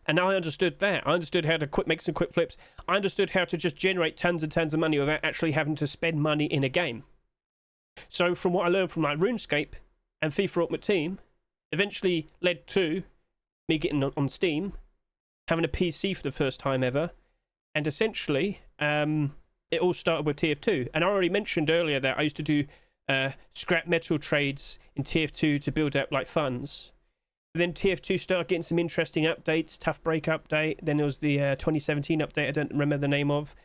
And now I understood that. I understood how to make some quick flips. I understood how to just generate tons and tons of money without actually having to spend money in a game. So from what I learned from like RuneScape and FIFA Ultimate Team, eventually led to me getting on Steam, having a PC for the first time ever, and essentially it all started with TF2. And I already mentioned earlier that I used to do scrap metal trades in TF2 to build up like funds. Then TF2 started getting some interesting updates, Tough Break update, then there was the 2017 update I don't remember the name of.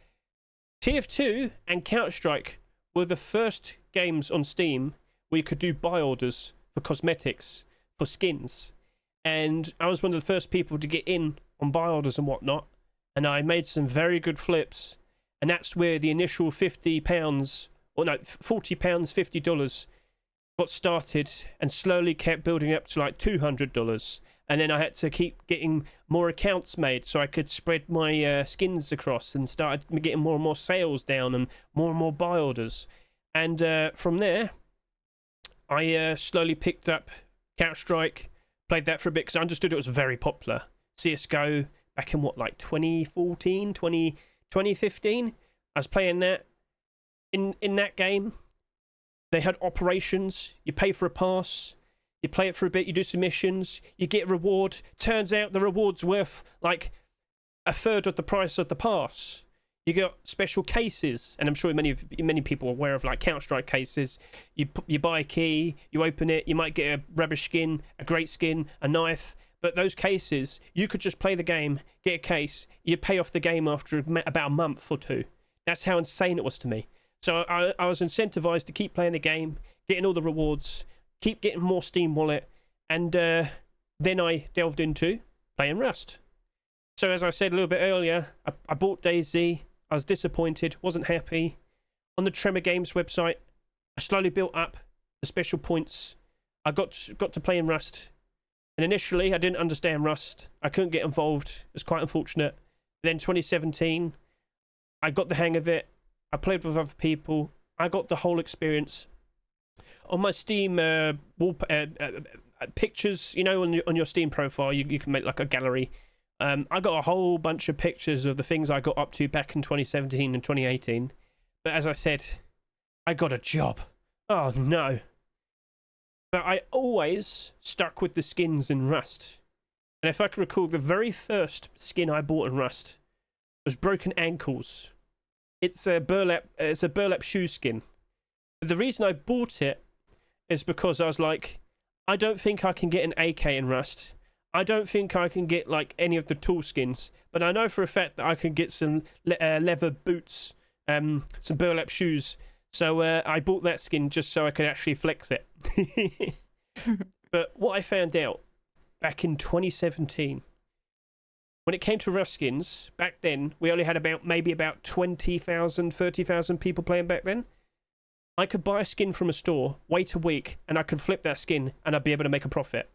TF2 and Counter-Strike were the first games on Steam where you could do buy orders for cosmetics, for skins. And I was one of the first people to get in on buy orders and whatnot. And I made some very good flips. And that's where the initial £40, $50 got started and slowly kept building up to like $200. And then I had to keep getting more accounts made so I could spread my skins across and started getting more and more sales down and more buy orders. And from there, I slowly picked up Counter-Strike, played that for a bit because I understood it was very popular. CSGO, back in 2014, 2015? I was playing that. In that game, they had operations. You pay for a pass. You play it for a bit. You do some missions. You get a reward. Turns out the reward's worth like a third of the price of the pass. You got special cases, and I'm sure many people are aware of like Counter-Strike cases. You buy a key, you open it, you might get a rubbish skin, a great skin, a knife. But those cases, you could just play the game, get a case, you'd pay off the game after about a month or two. That's how insane it was to me. So I was incentivized to keep playing the game, getting all the rewards, keep getting more Steam Wallet, and then I delved into playing Rust. So as I said a little bit earlier, I bought DayZ. I was disappointed, wasn't happy. On the Trakmer Games website, I slowly built up the special points. I got to play in Rust. And initially, I didn't understand Rust. I couldn't get involved. It was quite unfortunate. Then 2017, I got the hang of it. I played with other people. I got the whole experience. On my Steam pictures, on your Steam profile, you can make like a gallery I got a whole bunch of pictures of the things I got up to back in 2017 and 2018. But as I said, I got a job. Oh no. But I always stuck with the skins in Rust. And if I can recall, the very first skin I bought in Rust was Broken Ankles. It's a burlap shoe skin. But the reason I bought it is because I was like, I don't think I can get an AK in Rust. I don't think I can get like any of the tool skins, but I know for a fact that I can get some leather boots, some burlap shoes. So I bought that skin just so I could actually flex it. But what I found out back in 2017, when it came to Rust skins, back then we only had maybe about 20,000, 30,000 people playing back then. I could buy a skin from a store, wait a week, and I could flip that skin and I'd be able to make a profit.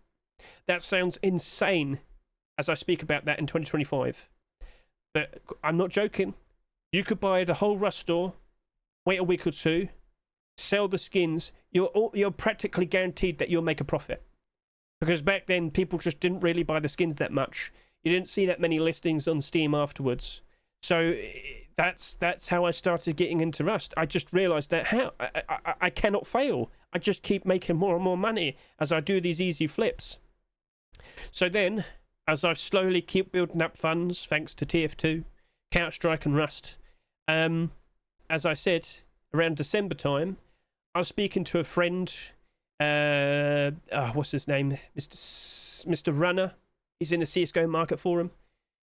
That sounds insane as I speak about that in 2025. But I'm not joking. You could buy the whole Rust store, wait a week or two, sell the skins. You're practically guaranteed that you'll make a profit. Because back then, people just didn't really buy the skins that much. You didn't see that many listings on Steam afterwards. So that's how I started getting into Rust. I just realised that I cannot fail. I just keep making more and more money as I do these easy flips. So then, as I slowly keep building up funds, thanks to TF2, Counter-Strike and Rust, as I said, around December time, I was speaking to a friend, what's his name? Mr. Runner. He's in the CSGO market forum.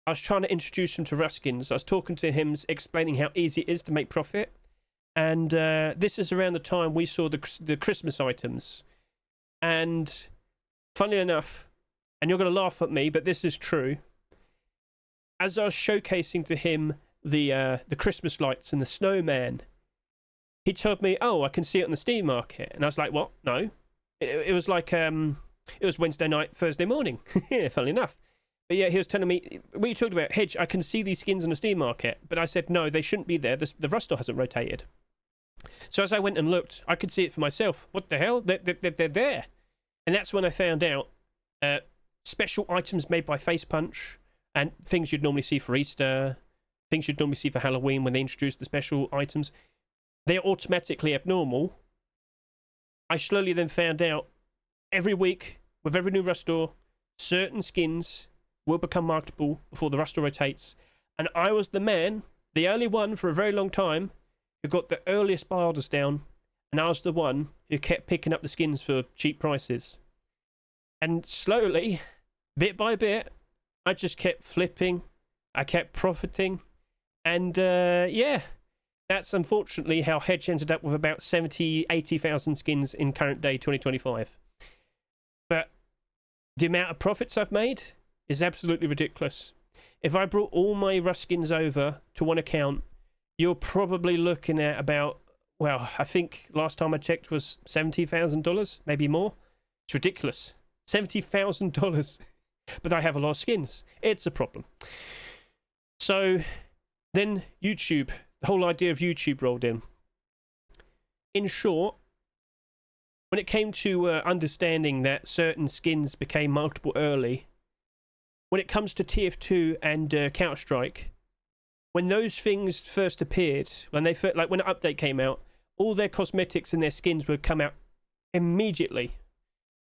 I was trying to introduce him to Rust skins. I was talking to him, explaining how easy it is to make profit. And this is around the time we saw the Christmas items. And funnily enough, and you're going to laugh at me, but this is true. As I was showcasing to him the Christmas lights and the snowman, he told me, "Oh, I can see it on the Steam market." And I was like, "What? No." It was like it was Wednesday night, Thursday morning. Funnily enough. But yeah, he was telling me, "What are you talking about, Hedge? I can see these skins on the Steam market." But I said, "No, they shouldn't be there. The Rust store hasn't rotated." So as I went and looked, I could see it for myself. What the hell? They're there. And that's when I found out special items made by Face Punch and things you'd normally see for Easter, things you'd normally see for Halloween when they introduced the special items, they're automatically abnormal. I slowly then found out every week, with every new Rust store, certain skins will become marketable before the Rust store rotates. And I was the man, the only one for a very long time, who got the earliest buy orders down, and I was the one who kept picking up the skins for cheap prices. And slowly, bit by bit, I just kept flipping, I kept profiting, and yeah, that's unfortunately how Hedge ended up with about 70, 80,000 skins in current day 2025. But the amount of profits I've made is absolutely ridiculous. If I brought all my Rust skins over to one account, you're probably looking at about, well, I think last time I checked was $70,000, maybe more. It's ridiculous. $70,000. But I have a lot of skins. It's a problem. So then YouTube, the whole idea of YouTube rolled in. In short, when it came to understanding that certain skins became marketable early, when it comes to TF2 and Counter-Strike, when those things first appeared, when an update came out, all their cosmetics and their skins would come out immediately.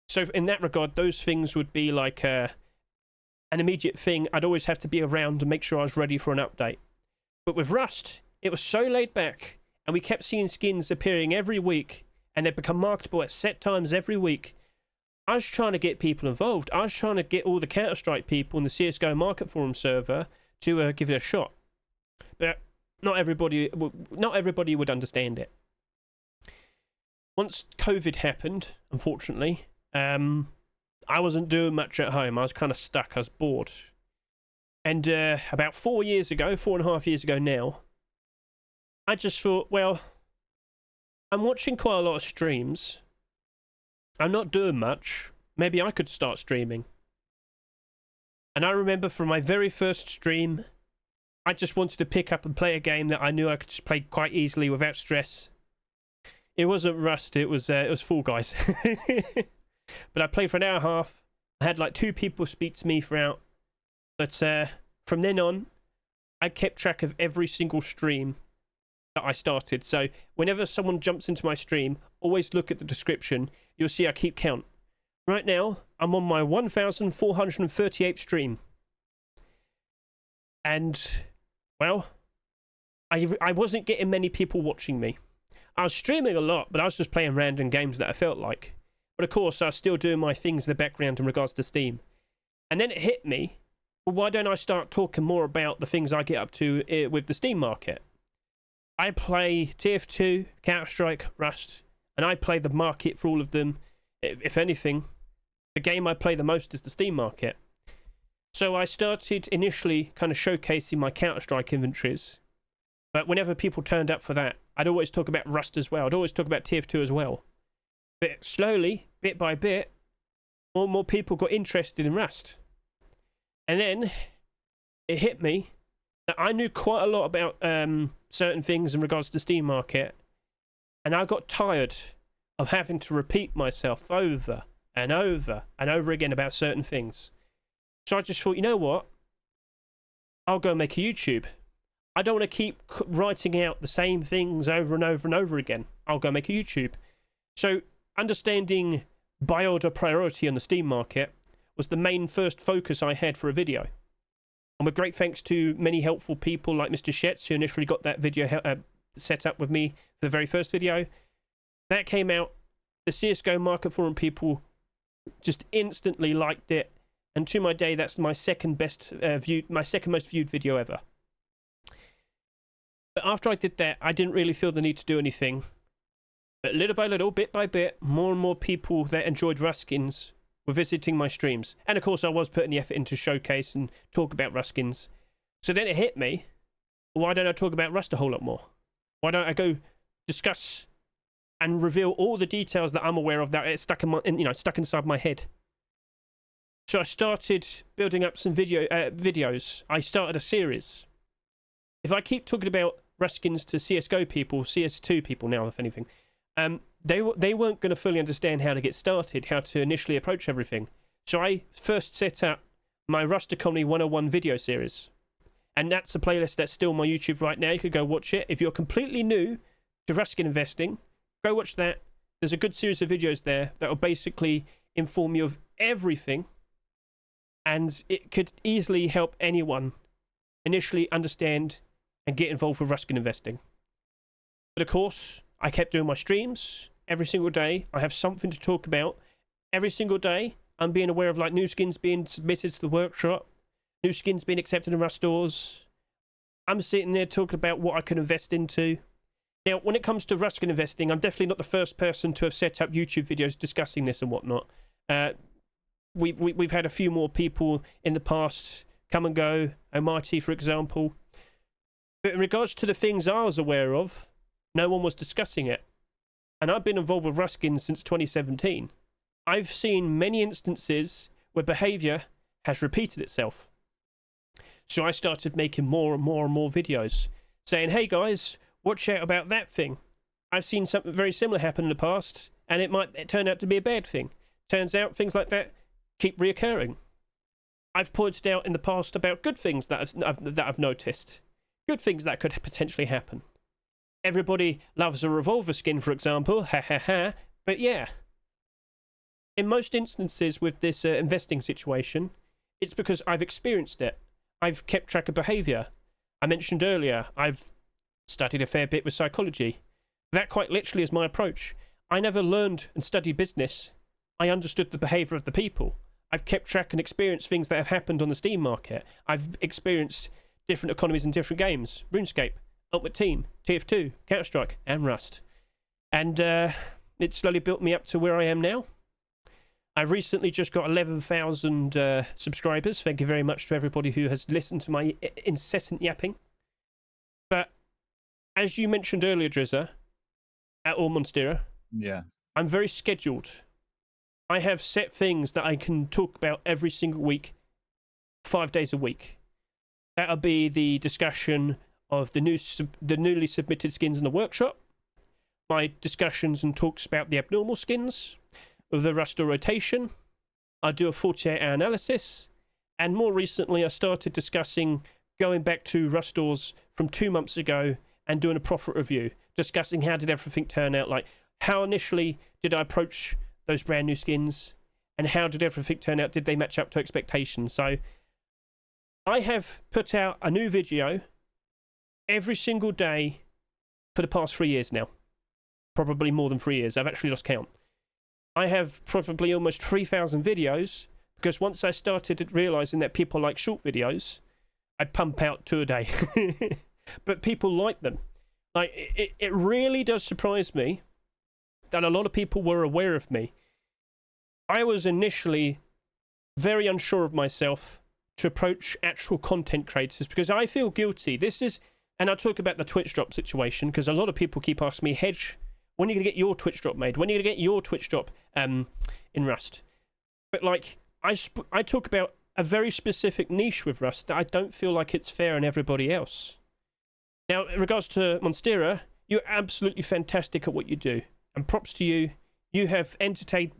So in that regard, those things would be like an immediate thing. I'd always have to be around to make sure I was ready for an update. But with Rust, it was so laid back, and we kept seeing skins appearing every week, and they'd become marketable at set times every week. I was trying to get people involved. I was trying to get all the Counter-Strike people in the CSGO Market Forum server to give it a shot. But not everybody would understand it. Once COVID happened, unfortunately, I wasn't doing much at home. I was kind of stuck. I was bored. And about 4.5 years ago now, I just thought, well, I'm watching quite a lot of streams. I'm not doing much. Maybe I could start streaming. And I remember from my very first stream, I just wanted to pick up and play a game that I knew I could just play quite easily without stress. It wasn't Rust, it was Fall Guys. But I played for an hour and a half. I had like 2 people speak to me throughout. But from then on, I kept track of every single stream that I started. So whenever someone jumps into my stream, always look at the description. You'll see I keep count. Right now, I'm on my 1,438th stream. And, well, I wasn't getting many people watching me. I was streaming a lot, but I was just playing random games that I felt like. But of course, I was still doing my things in the background in regards to Steam. And then it hit me, well, why don't I start talking more about the things I get up to with the Steam market? I play TF2, Counter-Strike, Rust, and I play the market for all of them. If anything, the game I play the most is the Steam market. So I started initially kind of showcasing my Counter-Strike inventories. But whenever people turned up for that, I'd always talk about Rust as well. I'd always talk about TF2 as well. But slowly, bit by bit, more and more people got interested in Rust. And then it hit me that I knew quite a lot about certain things in regards to the Steam market. And I got tired of having to repeat myself over and over and over again about certain things. So I just thought, you know what? I'll go make a YouTube. I don't want to keep writing out the same things over and over and over again. I'll go make a YouTube. So understanding buy order priority on the Steam market was the main first focus I had for a video. And with great thanks to many helpful people like Mr. Shetz, who initially got that video set up with me for the very first video. That came out. The CSGO Market Forum people just instantly liked it. And to my day, that's my second most viewed video ever. But after I did that, I didn't really feel the need to do anything. But little by little, bit by bit, more and more people that enjoyed Ruskins were visiting my streams. And of course, I was putting the effort into showcase and talk about Ruskins. So then it hit me, why don't I talk about Rust a whole lot more? Why don't I go discuss and reveal all the details that I'm aware of that are stuck inside my head? So I started building up some videos. I started a series. If I keep talking about Ruskins to CSGO people, CS2 people now, if anything, they weren't going to fully understand how to get started, how to initially approach everything. So I first set up my Rust Economy 101 video series. And that's a playlist that's still on my YouTube right now. You could go watch it. If you're completely new to Ruskin investing, go watch that. There's a good series of videos there that will basically inform you of everything. And it could easily help anyone initially understand and get involved with Ruskin investing. But of course, I kept doing my streams every single day. I have something to talk about every single day. I'm being aware of like new skins being submitted to the workshop, new skins being accepted in Rust stores. I'm sitting there talking about what I can invest into. Now, when it comes to Ruskin investing, I'm definitely not the first person to have set up YouTube videos discussing this and whatnot. We've had a few more people in the past come and go, Almighty, for example. But in regards to the things I was aware of, no one was discussing it. And I've been involved with Ruskin since 2017. I've seen many instances where behaviour has repeated itself. So I started making more and more and more videos saying, hey guys, watch out about that thing. I've seen something very similar happen in the past, and it might turn out to be a bad thing. Turns out things like that keep reoccurring. I've pointed out in the past about good things that I've noticed. Good things that could potentially happen. Everybody loves a revolver skin, for example, ha ha ha, but yeah. In most instances with this investing situation, it's because I've experienced it. I've kept track of behaviour. I mentioned earlier, I've studied a fair bit with psychology. That quite literally is my approach. I never learned and studied business. I understood the behaviour of the people. I've kept track and experienced things that have happened on the Steam market. I've experienced different economies in different games. RuneScape, Ultimate Team, TF2, Counter-Strike, and Rust. And it slowly built me up to where I am now. I've recently just got 11,000 subscribers. Thank you very much to everybody who has listened to my incessant yapping. But as you mentioned earlier, Drizzer, at all Monstera, Yeah. I'm very scheduled. I have set things that I can talk about every single week, 5 days a week. That'll be the discussion of the newly submitted skins in the workshop, my discussions and talks about the abnormal skins, of the Rust rotation. I do a 48-hour analysis, And more recently, I started discussing going back to Rust Doors from 2 months ago and doing a profit review, discussing how did everything turn out, like how initially did I approach those brand new skins, and how did everything turn out? Did they match up to expectations? So I have put out a new video every single day for the past 3 years now. Probably more than 3 years. I've actually lost count. I have probably almost 3,000 videos, because once I started realizing that people like short videos, I'd pump out 2 a day. But people like them. Like, it really does surprise me that a lot of people were aware of me. I was initially very unsure of myself to approach actual content creators, because I feel guilty. And I'll talk about the Twitch drop situation, because a lot of people keep asking me, Hedge, when are you going to get your Twitch drop made? When are you going to get your Twitch drop in Rust? But like, I talk about a very specific niche with Rust that I don't feel like it's fair on everybody else. Now, in regards to Monstera, you're absolutely fantastic at what you do. And props to you. You have entertained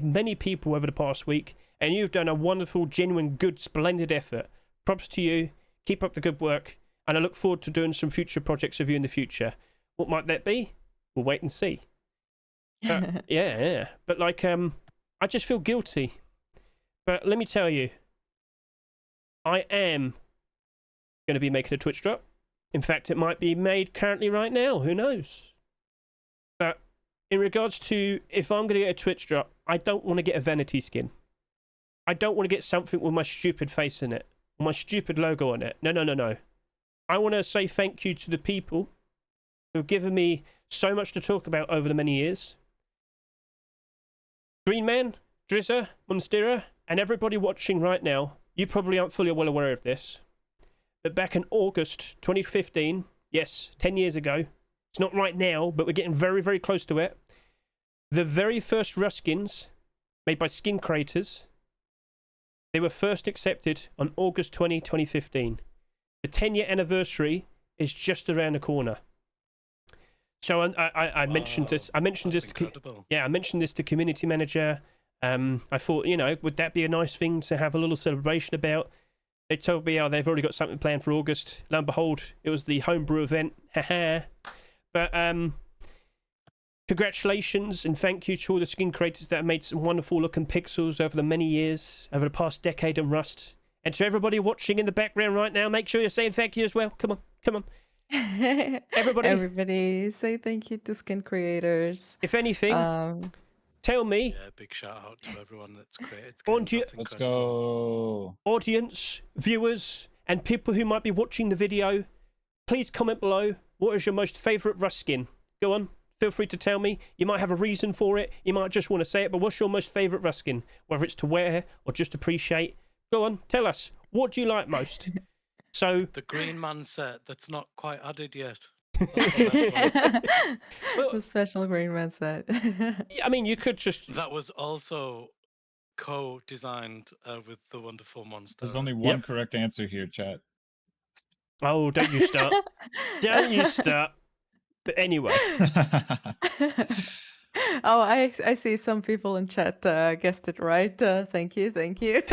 many people over the past week, and you've done a wonderful, genuine, good, splendid effort. Props to you. Keep up the good work. And I look forward to doing some future projects with you in the future. What might that be? We'll wait and see. Yeah. But like, I just feel guilty. But let me tell you, I am going to be making a Twitch drop. In fact, it might be made currently right now. Who knows? But in regards to if I'm going to get a Twitch drop, I don't want to get a vanity skin. I don't want to get something with my stupid face in it, or my stupid logo on it. No. I want to say thank you to the people who've given me so much to talk about over the many years. Greenman, Drizzer, Monstera, and everybody watching right now, you probably aren't fully well aware of this, but back in August 2015, yes, 10 years ago, it's not right now, but we're getting very, very close to it, the very first Rust skins made by skin creators, they were first accepted on August 2015. The 10-year anniversary is just around the corner. So I mentioned this. I mentioned this. I mentioned this to community manager. I thought, would that be a nice thing to have a little celebration about? They told me, they've already got something planned for August. Lo and behold, it was the homebrew event. But congratulations and thank you to all the skin creators that have made some wonderful looking pixels over the many years, over the past decade in Rust. And to everybody watching in the background right now, make sure you're saying thank you as well. Come on. Everybody say thank you to skin creators. If anything, tell me. Yeah, big shout out to everyone that's created. Let's go. Audience, viewers, and people who might be watching the video, please comment below. What is your most favourite Rust skin? Go on, feel free to tell me. You might have a reason for it. You might just want to say it, but what's your most favourite Rust skin? Whether it's to wear or just appreciate. Go on, tell us. What do you like most? So the Greenman set that's not quite added yet. Well, the special Greenman set. I mean, you could just. That was also co-designed with the wonderful Monstera. There's only one correct answer here, chat. Oh, don't you start. Don't you start. But anyway. Oh, I see some people in chat guessed it right. Thank you. Indeed.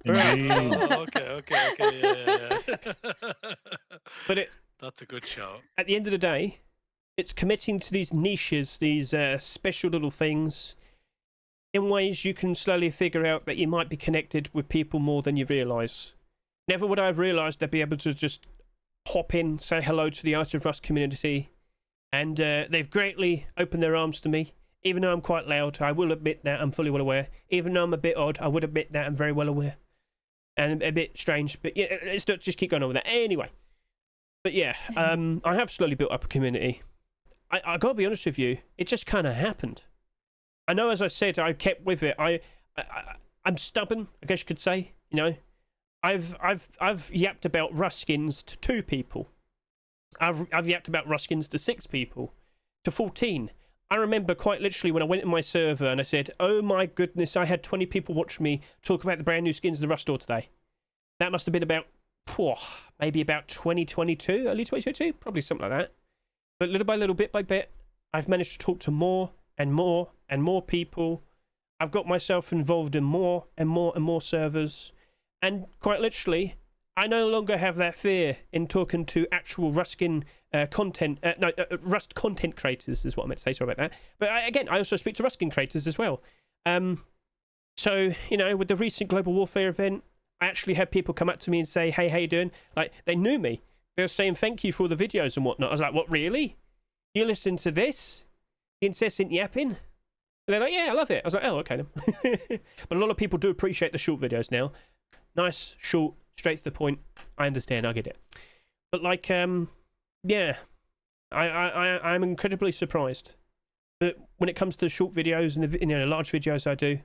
Oh, okay. Yeah. But that's a good shout. At the end of the day, it's committing to these niches, these special little things, in ways you can slowly figure out that you might be connected with people more than you realise. Never would I have realised I'd be able to just hop in, say hello to the Art of Rust community, and they've greatly opened their arms to me. Even though I'm quite loud, I will admit that, I'm fully well aware. Even though I'm a bit odd, I would admit that I'm very well aware. And a bit strange, but yeah, let's not just keep going on with that. Anyway. But yeah, I have slowly built up a community. I gotta be honest with you, it just kind of happened. I know, as I said, I kept with it. I'm stubborn, I guess you could say. I've yapped about Rust skins to 2 people. I've yapped about Rust skins to 6 people, to 14. I remember quite literally when I went in my server and I said, oh my goodness, I had 20 people watching me talk about the brand new skins of the Rust store today. That must have been about, maybe about 2022, early 2022, probably something like that. But little by little, bit by bit, I've managed to talk to more and more and more people. I've got myself involved in more and more and more servers. And quite literally, I no longer have that fear in talking to actual Ruskin Rust content creators is what I meant to say. Sorry about that. But again, I also speak to Ruskin creators as well. So, you know, with the recent Global Warfare event, I actually had people come up to me and say, hey, how you doing? Like, they knew me. They were saying thank you for all the videos and whatnot. I was like, what, really? You listen to this? The incessant yapping? And they're like, yeah, I love it. I was like, oh, okay then. But a lot of people do appreciate the short videos now. Nice, short, straight to the point. I understand, I get it. But like, yeah, I'm incredibly surprised that when it comes to short videos and the large videos I do,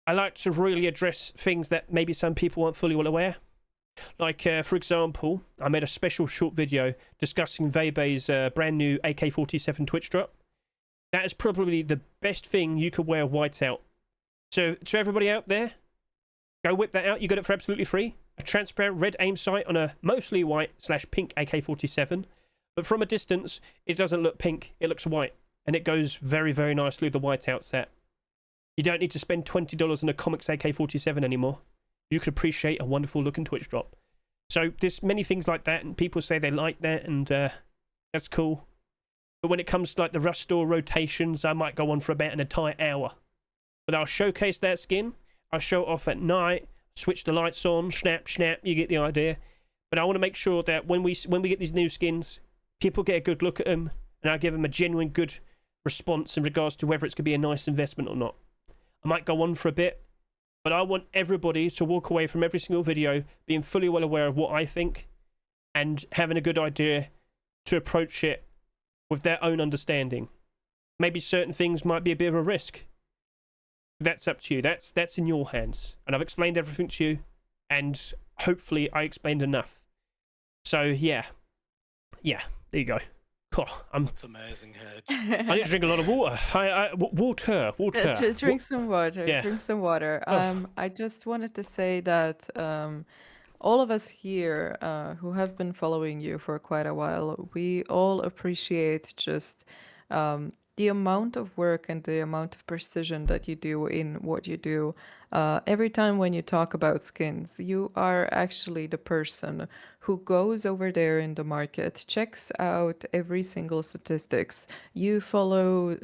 I like to really address things that maybe some people aren't fully well aware. Like, for example, I made a special short video discussing Webe's brand new AK-47 Twitch drop. That is probably the best thing you could wear white out. So, to everybody out there, go whip that out. You got it for absolutely free. A transparent red aim sight on a mostly white/pink AK-47. But from a distance, it doesn't look pink. It looks white. And it goes very, very nicely with the whiteout set. You don't need to spend $20 on a Comics AK-47 anymore. You could appreciate a wonderful looking Twitch drop. So there's many things like that, and people say they like that, and that's cool. But when it comes to like the Rust store rotations, I might go on for about an entire hour. But I'll showcase that skin. I'll show it off at night. Switch the lights on. Snap, snap. You get the idea. But I want to make sure that when we get these new skins, people get a good look at them, and I give them a genuine good response in regards to whether it's going to be a nice investment or not. I might go on for a bit, but I want everybody to walk away from every single video being fully well aware of what I think and having a good idea to approach it with their own understanding. Maybe certain things might be a bit of a risk. That's up to you. That's in your hands. And I've explained everything to you, and hopefully I explained enough. So yeah, there you go. Oh, That's amazing, Hedge. I need to drink a lot of water. Water. Drink some water. Yeah. Drink some water. Oh. I just wanted to say that all of us here who have been following you for quite a while, we all appreciate just the amount of work and the amount of precision that you do in what you do. Every time when you talk about skins, you are actually the person who goes over there in the market, checks out every single statistics. You follow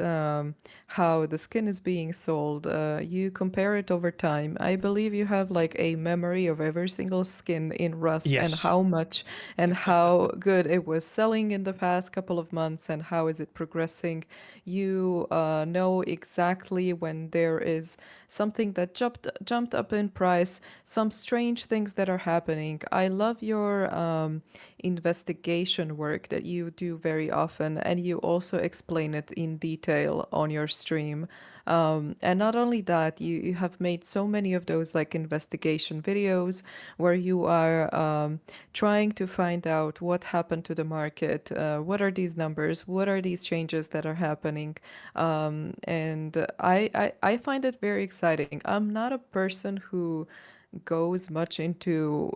how the skin is being sold. You compare it over time. I believe you have like a memory of every single skin in Rust and Yes. how much and how good it was selling in the past couple of months and how is it progressing. You know exactly when there is something that jumped up in price, some strange things that are happening. I love your investigation work that you do very often, and you also explain it in detail on your stream. And not only that, you have made so many of those like investigation videos where you are trying to find out what happened to the market, what are these numbers, what are these changes that are happening. And I find it very exciting. I'm not a person who goes much into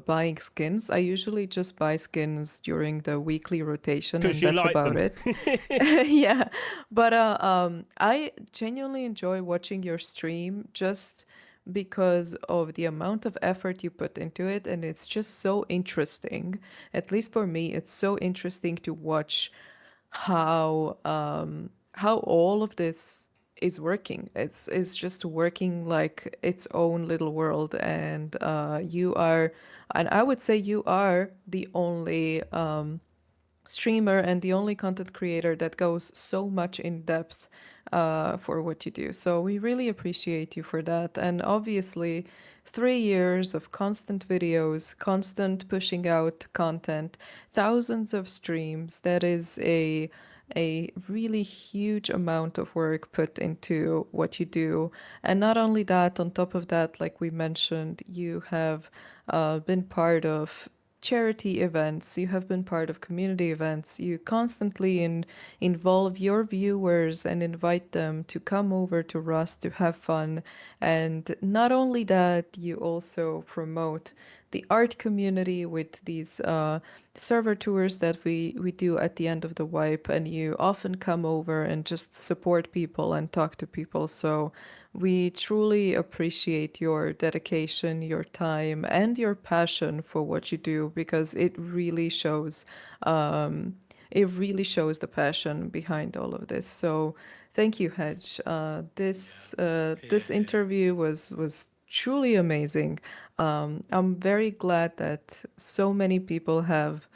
buying skins. I usually just buy skins during the weekly rotation, and 'Cause you that's like about them. it. Yeah, but I genuinely enjoy watching your stream just because of the amount of effort you put into it, and it's just so interesting. At least for me, it's so interesting to watch how all of this is working. It's just working like its own little world, and I would say you are the only streamer and the only content creator that goes so much in depth for what you do. So we really appreciate you for that. And obviously, 3 years of constant videos, constant pushing out content, thousands of streams. That is a really huge amount of work put into what you do. And not only that, on top of that, like we mentioned, you have been part of charity events, you have been part of community events, you constantly involve your viewers and invite them to come over to Rust to have fun. And not only that, you also promote the art community with these server tours that we do at the end of the wipe, and you often come over and just support people and talk to people. So we truly appreciate your dedication, your time, and your passion for what you do, because it really shows. It really shows the passion behind all of this. So thank you, Hedge. This Here. interview was truly amazing. I'm very glad that so many people have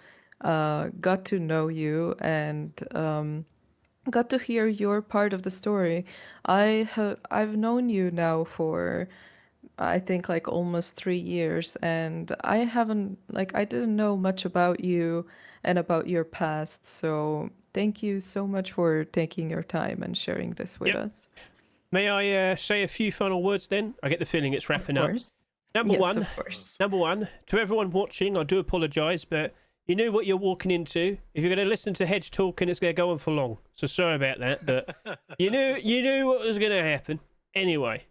got to know you and got to hear your part of the story. I've known you now for I think like almost 3 years, and I haven't like I didn't know much about you and about your past. So thank you so much for taking your time and sharing this with Yep. us. May I say a few final words then? I get the feeling it's wrapping Of up. course. Number Yes, one, of course. to everyone watching, I do apologise, but you knew what you're walking into. If you're going to listen to Hedge talking, it's going to go on for long. So sorry about that, but you knew what was going to happen. Anyway,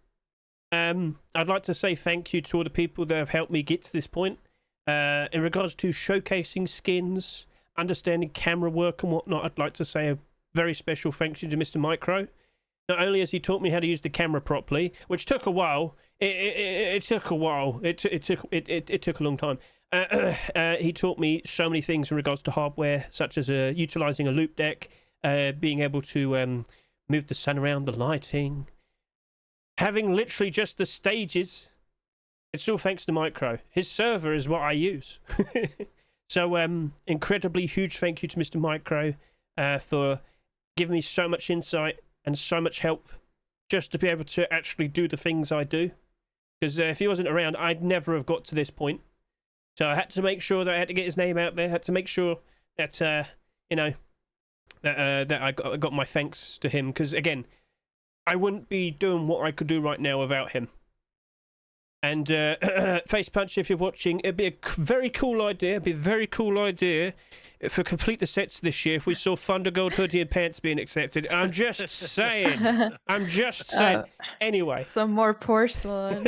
I'd like to say thank you to all the people that have helped me get to this point. In regards to showcasing skins, understanding camera work and whatnot, I'd like to say a very special thank you to Mr. Micro. Not only has he taught me how to use the camera properly, which took a while. It took a while. It took a long time. He taught me so many things in regards to hardware, such as utilizing a loop deck, being able to move the sun around, the lighting, having literally just the stages. It's all thanks to Micro. His server is what I use. So incredibly huge thank you to Mr. Micro for giving me so much insight and so much help just to be able to actually do the things I do. Because if he wasn't around, I'd never have got to this point. So I had to make sure that I had to get his name out there. I had to make sure that, that I got my thanks to him. Because, again, I wouldn't be doing what I could do right now without him. And Face Punch, if you're watching, it'd be a very cool idea. It'd be a very cool idea for complete the sets this year if we saw Thunder Gold hoodie and pants being accepted. I'm just saying. I'm just saying. Anyway. Some more porcelain.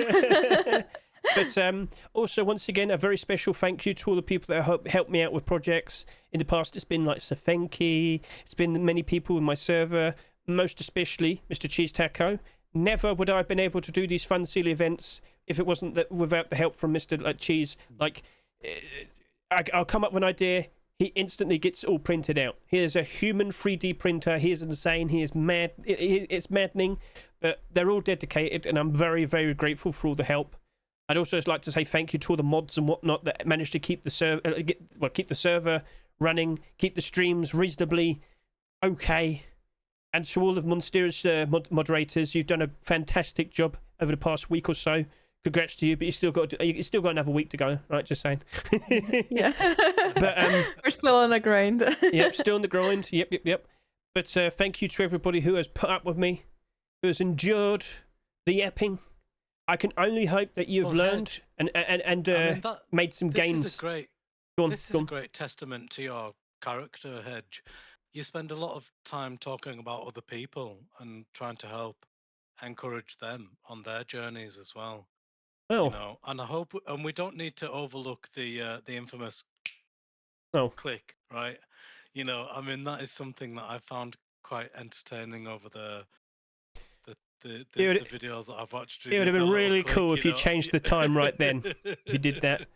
But also, once again, a very special thank you to all the people that have helped me out with projects. In the past, it's been like Thanlk, it's been many people in my server, most especially Mr. Cheezztaco. Never would I have been able to do these fun, silly events if it wasn't that without the help from Mr. Cheese. Like, I'll come up with an idea, he instantly gets all printed out. Here's a human 3D printer. He is insane. He is mad. It's maddening, but they're all dedicated, and I'm very, very grateful for all the help. I'd also like to say thank you to all the mods and whatnot that managed to keep the keep the server running, keep the streams reasonably okay. And to all of Monstera's moderators, you've done a fantastic job over the past week or so. Congrats to you, but you still got another week to go, right? Just saying. Yeah. But we're still on the grind. Yep, still on the grind. Yep. But thank you to everybody who has put up with me, who has endured the yapping. I can only hope that you've learned and made some gains. This is a great testament to your character, Hedge. You spend a lot of time talking about other people and trying to help encourage them on their journeys as well. Well, and I hope, and we don't need to overlook the infamous click, right? I mean, that is something that I found quite entertaining over the videos that I've watched. It would have been really cool if you changed the time right then. If you did that.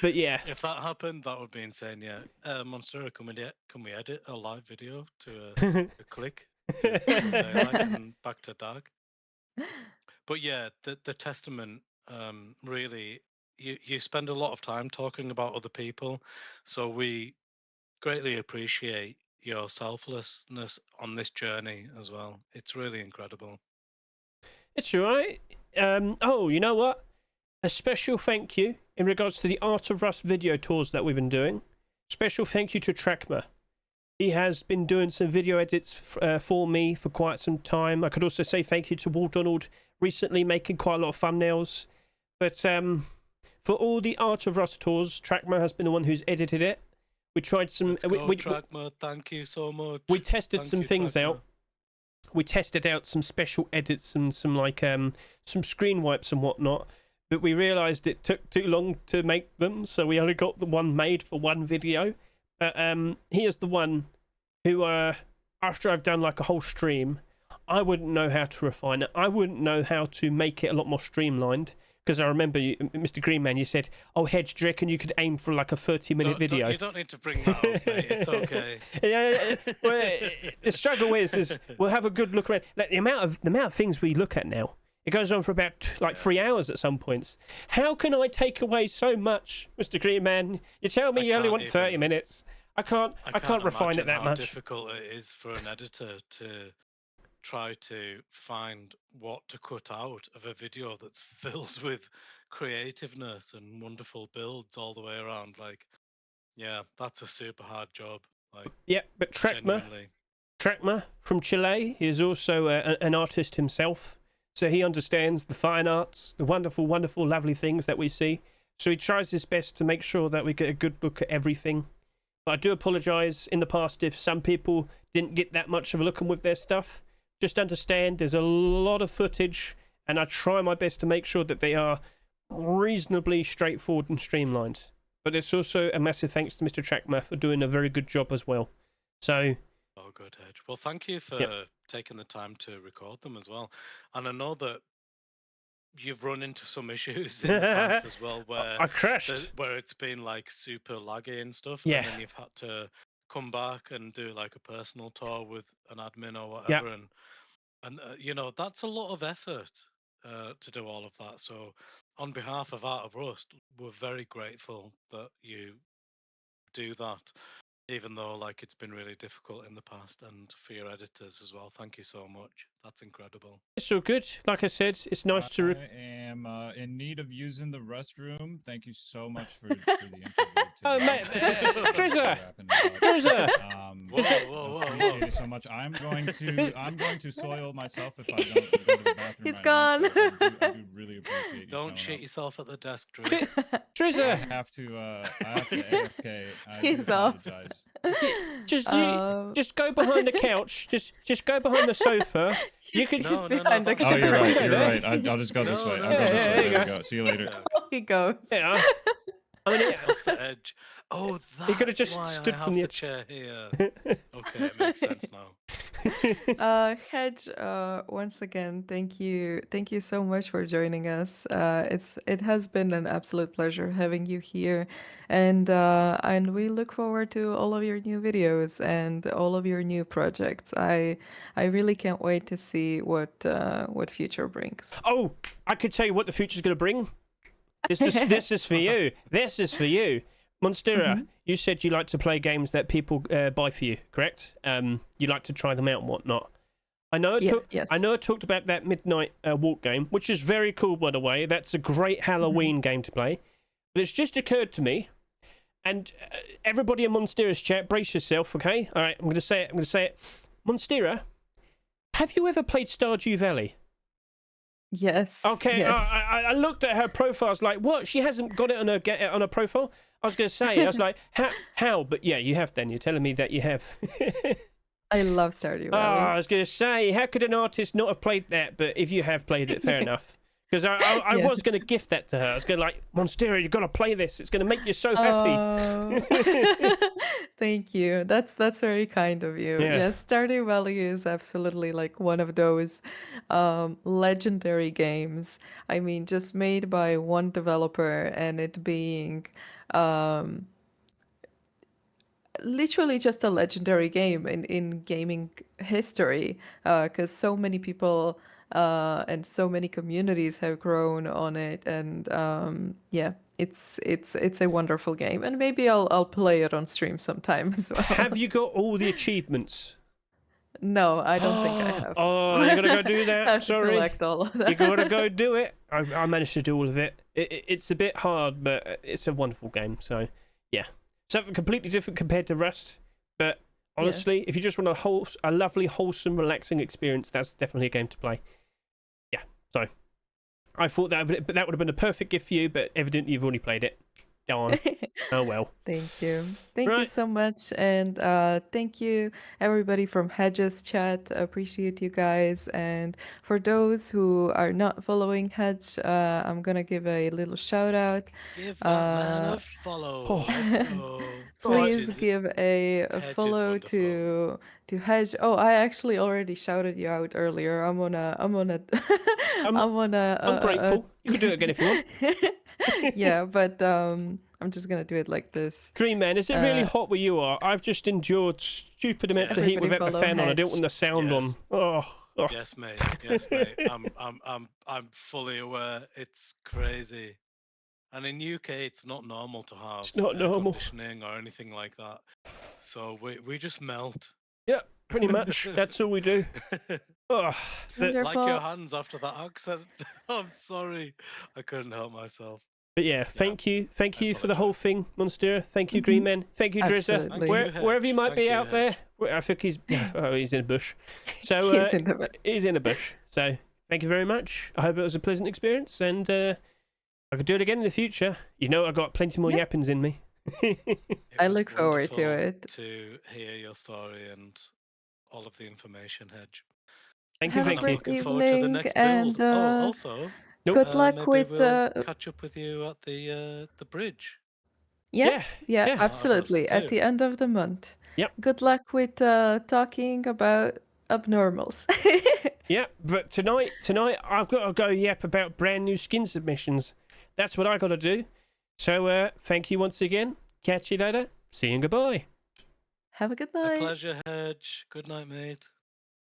But yeah. If that happened, that would be insane, yeah. Monstera, can we edit a live video to a click to daylight and back to dark? But yeah, the testament, really, you spend a lot of time talking about other people, so we greatly appreciate your selflessness on this journey as well. It's really incredible. It's all right. You know what? A special thank you in regards to the Art of Rust video tours that we've been doing. Special thank you to Trakmer. He has been doing some video edits for me for quite some time. I could also say thank you to Waldoonaald, recently making quite a lot of thumbnails. But for all the Art of Rust tours, Trakmer has been the one who's edited it. We tried some... Trakmer, thank you so much. We tested some things out. We tested out some special edits and some some screen wipes and whatnot. but we realised it took too long to make them, so we only got the one made for one video. But here's the one who, after I've done like a whole stream, I wouldn't know how to refine it. I wouldn't know how to make it a lot more streamlined. Because I remember, you, Mr. Greenman, you said, "Oh, Hedge, do you reckon you could aim for like a 30-minute video?" You don't need to bring that up, mate. It's okay. Well, the struggle is we'll have a good look around. Like, the amount of things we look at now, it goes on for about like 3 hours at some points. How can I take away so much, Mr. Greenman? You tell me you only want 30 minutes. I can't refine it that much. How difficult it is for an editor to try to find what to cut out of a video that's filled with creativeness and wonderful builds all the way around. Like, yeah, that's a super hard job. Like, yeah, but Trakmer from Chile, he is also an artist himself, so he understands the fine arts, the wonderful, wonderful, lovely things that we see. So he tries his best to make sure that we get a good look at everything. But I do apologise in the past if some people didn't get that much of a look with their stuff. Just understand there's a lot of footage, and I try my best to make sure that they are reasonably straightforward and streamlined. But it's also a massive thanks to Mr. Trakmer for doing a very good job as well. So, oh, good, Hedge. Well, thank you for taking the time to record them as well. And I know that you've run into some issues in the past as well, where I crashed, where it's been like super laggy and stuff, yeah, and then you've had to come back and do like a personal tour with an admin or whatever, and you know, that's a lot of effort to do all of that. So on behalf of Art of Rust, we're very grateful that you do that, even though like it's been really difficult in the past, and for your editors as well. Thank you so much. That's incredible. It's all good. Like I said, it's nice to. I am in need of using the restroom. Thank you so much for the interview. Oh, mate, Trizza! Whoa. Appreciate it so much. I'm going to soil myself if I don't go to the bathroom. He's right gone. Now, so I do really appreciate you. Don't shit up. yourself at the desk, Drew. Trizza! I have to AFK. He's off. Just go behind the couch. Just go behind the sofa. You can. He's behind the Oh, you're right. window You're there. right. I'll just go this way. I'll go Yeah, this way. there you There we go. go. See you later. He goes. Yeah. I mean, Off the edge. Oh, that's He could have just why stood I from have the the edge. chair here. Okay, it makes sense now. Hedge, once again, thank you so much for joining us. It has been an absolute pleasure having you here, and we look forward to all of your new videos and all of your new projects. I really can't wait to see what future brings. Oh, I could tell you what the future's going to bring. This is for you. This is for you. Monstera, you said you like to play games that people buy for you, correct? You like to try them out and whatnot. I know I talked about that Midnight Walk game, which is very cool, by the way. That's a great Halloween game to play. But it's just occurred to me, and everybody in Monstera's chat, brace yourself, okay? All right, I'm going to say it. Monstera, have you ever played Stardew Valley? Yes. Okay, Yes. I looked at her profile. I was like, what? She hasn't got it on her profile? I was going to say, I was like, how? But yeah, you have then. You're telling me that you have. I love Stardew Valley. I was going to say, how could an artist not have played that? But if you have played it, fair enough. Because I was going to gift that to her. I was going to like, Monstera, you've got to play this. It's going to make you so happy. Thank you. That's very kind of you. Yeah. Yes, Stardew Valley is absolutely like one of those legendary games. I mean, just made by one developer, and it being literally just a legendary game in gaming history, because so many people and so many communities have grown on it, and yeah, it's a wonderful game, and maybe I'll play it on stream sometime as well. Have you got all the achievements? No, I don't think I have. Oh, you got to go do that. I have to Sorry. collect all of that. You got to go do it. I managed to do all of it. It's a bit hard, but it's a wonderful game. So, yeah. Something completely different compared to Rust. But honestly, if you just want a lovely, wholesome, relaxing experience, that's definitely a game to play. Yeah. So, I thought that would have been a perfect gift for you, but evidently you've already played it. Darn. Oh well. Thank you. Thank you Right. so much. And thank you, everybody from Hedges chat. Appreciate you guys. And for those who are not following Hedge, I'm going to give a little shout out. Give that man Uh, a follow. Oh. Let's go. Please Hedge is, give a Hedge is follow wonderful. to Hedge. Oh, I actually already shouted you out earlier. I'm on a I'm I'm on I'm grateful. You can do it again if you want. yeah, but I'm just gonna do it like this. Greenman, is it really hot where you are? I've just endured stupid amounts of heat Everybody without the follow fan on. I don't Hedge. want the sound on. Yes. Oh. Yes, mate. Yes, mate. I'm fully aware. It's crazy. And in UK, it's not normal to have It's not air normal. conditioning or anything like that. So we just melt. Yeah, pretty much. That's all we do. Oh, but Like your Wonderful. hands after that accent. I'm sorry. I couldn't help myself. yeah, thank you I for the whole apologise. thing, Monstera. Thank you, Mhm. Greenman. Thank you, Drizzer. Absolutely. Thank you, Wherever you Hedge. might Thank be you, out there, Hedge. I think he's he's in a bush. So He's in the he's in a bush. So thank you very much. I hope it was a pleasant experience, and I could do it again in the future. You know, I got plenty more Yep. yappings in me. It I was look forward to wonderful it. to hear your story and all of the information, Hedge. Thank you, Have a And thank I'm you. great looking forward to the evening next and build. Oh, also, Nope. good luck maybe with we'll catch up with you at the bridge. yeah, Yeah. That I've listened absolutely. At to. the end of the month. Yep. Good luck with talking about abnormals. Yeah, but tonight I've got to go yap about brand new skin submissions. That's what I got to do. So thank you once again. Catch you later. See you and goodbye. Have a good A night. pleasure, Hedge. Good night, mate.